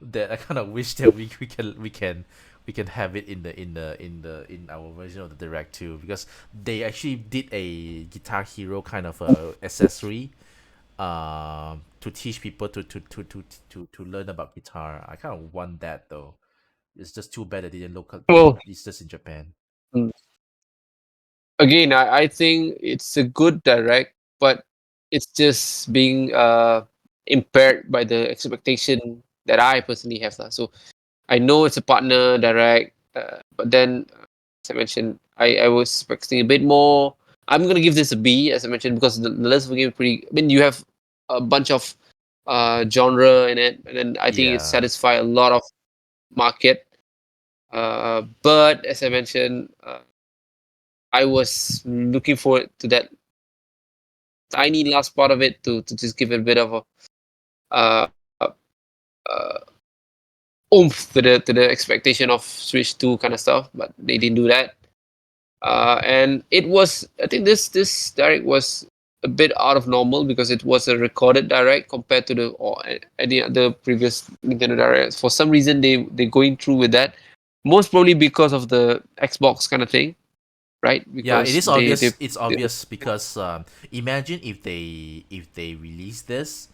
that I kind of wish that we can have it in in our version of the direct too, because they actually did a Guitar Hero kind of a accessory to teach people to learn about guitar. I kind of want that though. It's just too bad that they didn't local. Well, It's just in Japan. mm, again, I think it's a good direct, but it's just being impaired by the expectation that I personally have. Lah. So I know it's a partner direct, but then as I mentioned, I was expecting a bit more. I'm gonna give this a B, as I mentioned, because the list of the game is pretty. I mean, you have a bunch of genre in it, and then I think it Yeah. satisfies a lot of market. But as I mentioned, I was looking forward to that tiny last part of it to just give it a bit of a uh, uh, oomph to the expectation of Switch 2 kind of stuff, but they didn't do that. And it was, I think this direct was a bit out of normal because it was a recorded direct compared to the or any other previous Nintendo directs. For some reason, they going through with that. Most probably because of the Xbox kind of thing, right? Yeah, it Because is obvious. It's they obvious because imagine if they release this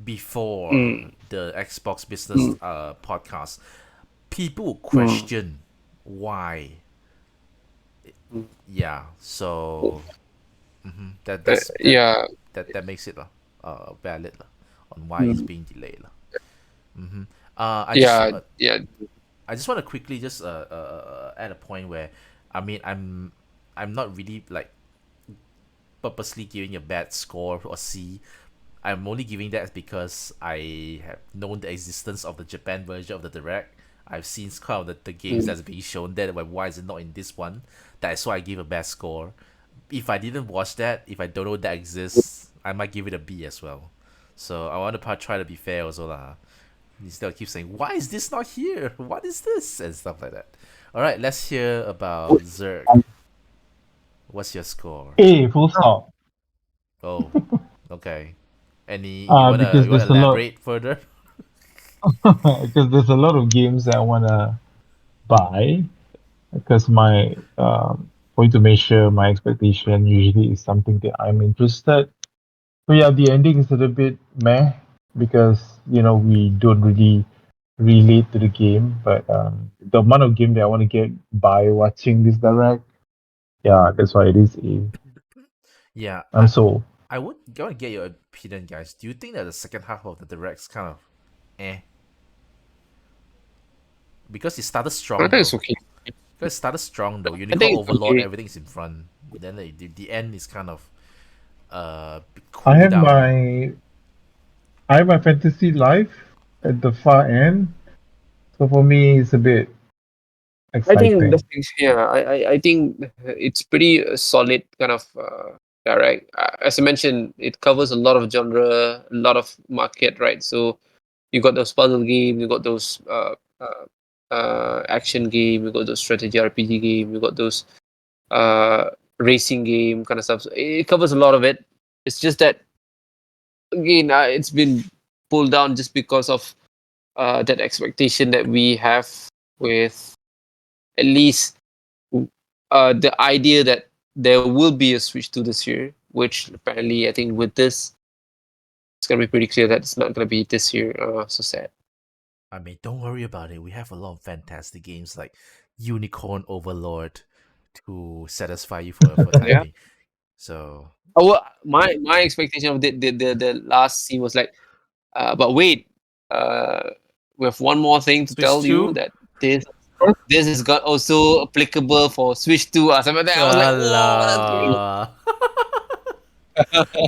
before mm, the Xbox Business mm, podcast, people will mm, question why. mm. Yeah, so that's Yeah, that makes it valid on why it's mm, being delayed. Mm-hmm. yeah, yeah. I just want to quickly just add a point where, I mean, I'm not really like purposely giving a bad score or C. I'm only giving that because I have known the existence of the Japan version of the direct. I've seen kind of the games Mm. that's being shown there. Why is it not in this one? That's why I give a bad score. If I didn't watch that, if I don't know that exists, I might give it a B as well. So I want to try to be fair also lah. Instead of keep saying, why is this not here? What is this? And stuff like that. Alright, let's hear about Zerg. What's your score? A, full stop. Oh, okay. Any Because you wanna there's a lot elaborate further? because there's a lot of games that I wanna buy because my going to measure my expectation usually is something that I'm interested. So yeah, the ending is a little bit meh because we don't really relate to the game, but the amount of game that I want to get by watching this direct, yeah, that's why it is a. Yeah, I'm sold. I would want to get your opinion, guys. Do you think that the second half of the direct's kind of eh? Because it started I strong think it's though. okay. Because it started strong though. I Unicorn think it's Overlord, okay. everything's in front. Then the end is kind of I cool have down. my fantasy life at the far end, so for me it's a bit I think the exciting. things, yeah, I think it's pretty solid kind of direct. As I mentioned, it covers a lot of genre, a lot of market, right? So you got those puzzle game, you got those action game, you got those strategy RPG game, you got those uh, racing game kind of stuff. So it covers a lot of it. It's just that again, it's been pulled down just because of that expectation that we have with at least the idea that there will be a Switch 2 this year, which apparently I think with this, it's gonna be pretty clear that it's not gonna be this year. So sad. I mean, don't worry about it. We have a lot of fantastic games like Unicorn Overlord to satisfy you for time Yeah. being. So My expectation of the last scene was like, but wait, uh, we have one more thing to Switch tell you 2? that this is got also applicable for Switch 2 or something like that. I was like, whoa, that's great. Allah.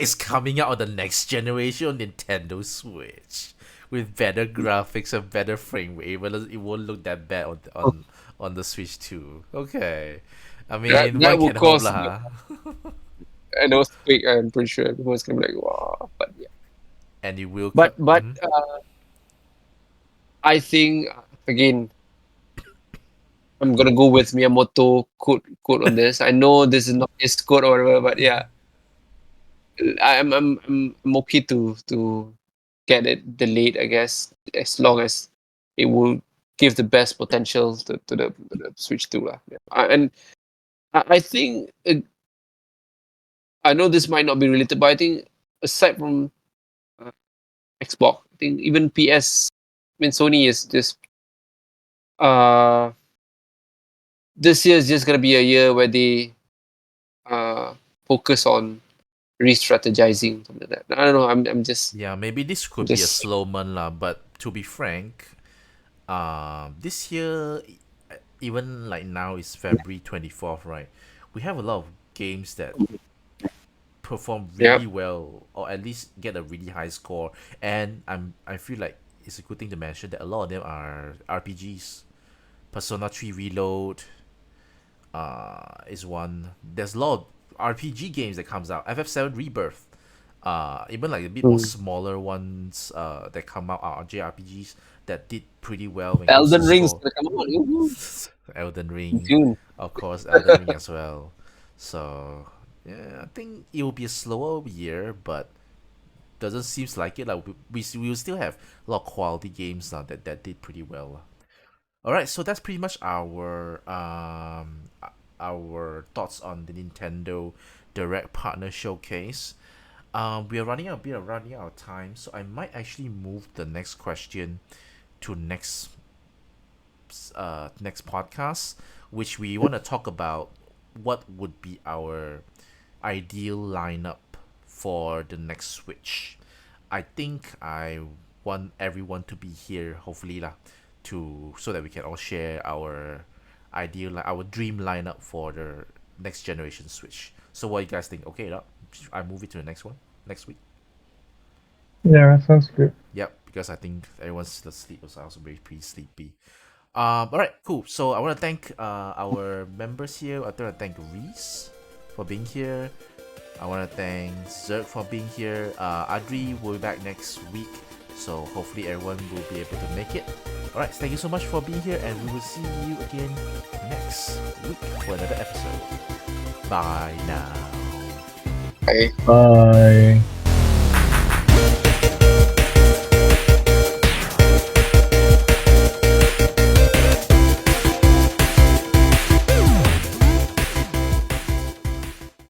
It's coming out on the next generation on Nintendo Switch with better graphics and better frame rate. It won't look that bad on the Switch too. Okay, I That mean, that one will can hope cause lah. and those quick. I'm pretty sure everyone's gonna be like, wow. But yeah, And it will. but I think again, I'm gonna go with Miyamoto quote on this. I know this is not his quote or whatever, but yeah, I'm okay to get it delayed. I guess as long as it will give the best potential to the Switch 2 lah. Yeah. And I think I know this might not be related, but I think aside from uh, Xbox, I think even PS, I mean Sony is just uh this year is just gonna be a year where they uh focus on re-strategizing something like that. I don't know. I'm just Yeah, maybe this I'm could be a just slow month lah. But to be frank, this year, even like now is February 24th, right? We have a lot of games that perform yeah. really well or at least get a really high score, and I feel like it's a good thing to mention that a lot of them are RPGs. Persona 3 Reload is one. There's a lot of RPG games that comes out. FF7 Rebirth, even like a bit more Mm. smaller ones that come out are JRPGs that did pretty well when it comes to Elden Ring's score. gonna come out. Woohoo. Elden In Ring, June. of course, Elden Ring as well. So yeah, I think it will be a slower year, but doesn't seems like it. Like we will still have a lot of quality games now that did pretty well. All right, so that's pretty much our thoughts on the Nintendo Direct Partner Showcase. We are running out of time, so I might actually move the next question to next podcast, which we want to talk about what would be our ideal lineup for the next Switch. I think I want everyone to be here, hopefully lah, to so that we can all share our our dream lineup for the next generation Switch. So what you guys think? Okay, lah, I move it to the next one next week. Yeah, sounds good. Yep, because I think everyone's still asleep, so I also very pretty sleepy. All right, cool. So I want to thank our members here. I want to thank Reese for being here. I want to thank Zergg for being here. Adri will be back next week, so hopefully everyone will be able to make it. All right, thank you so much for being here, and we will see you again next week for another episode. Bye now. Okay. Bye.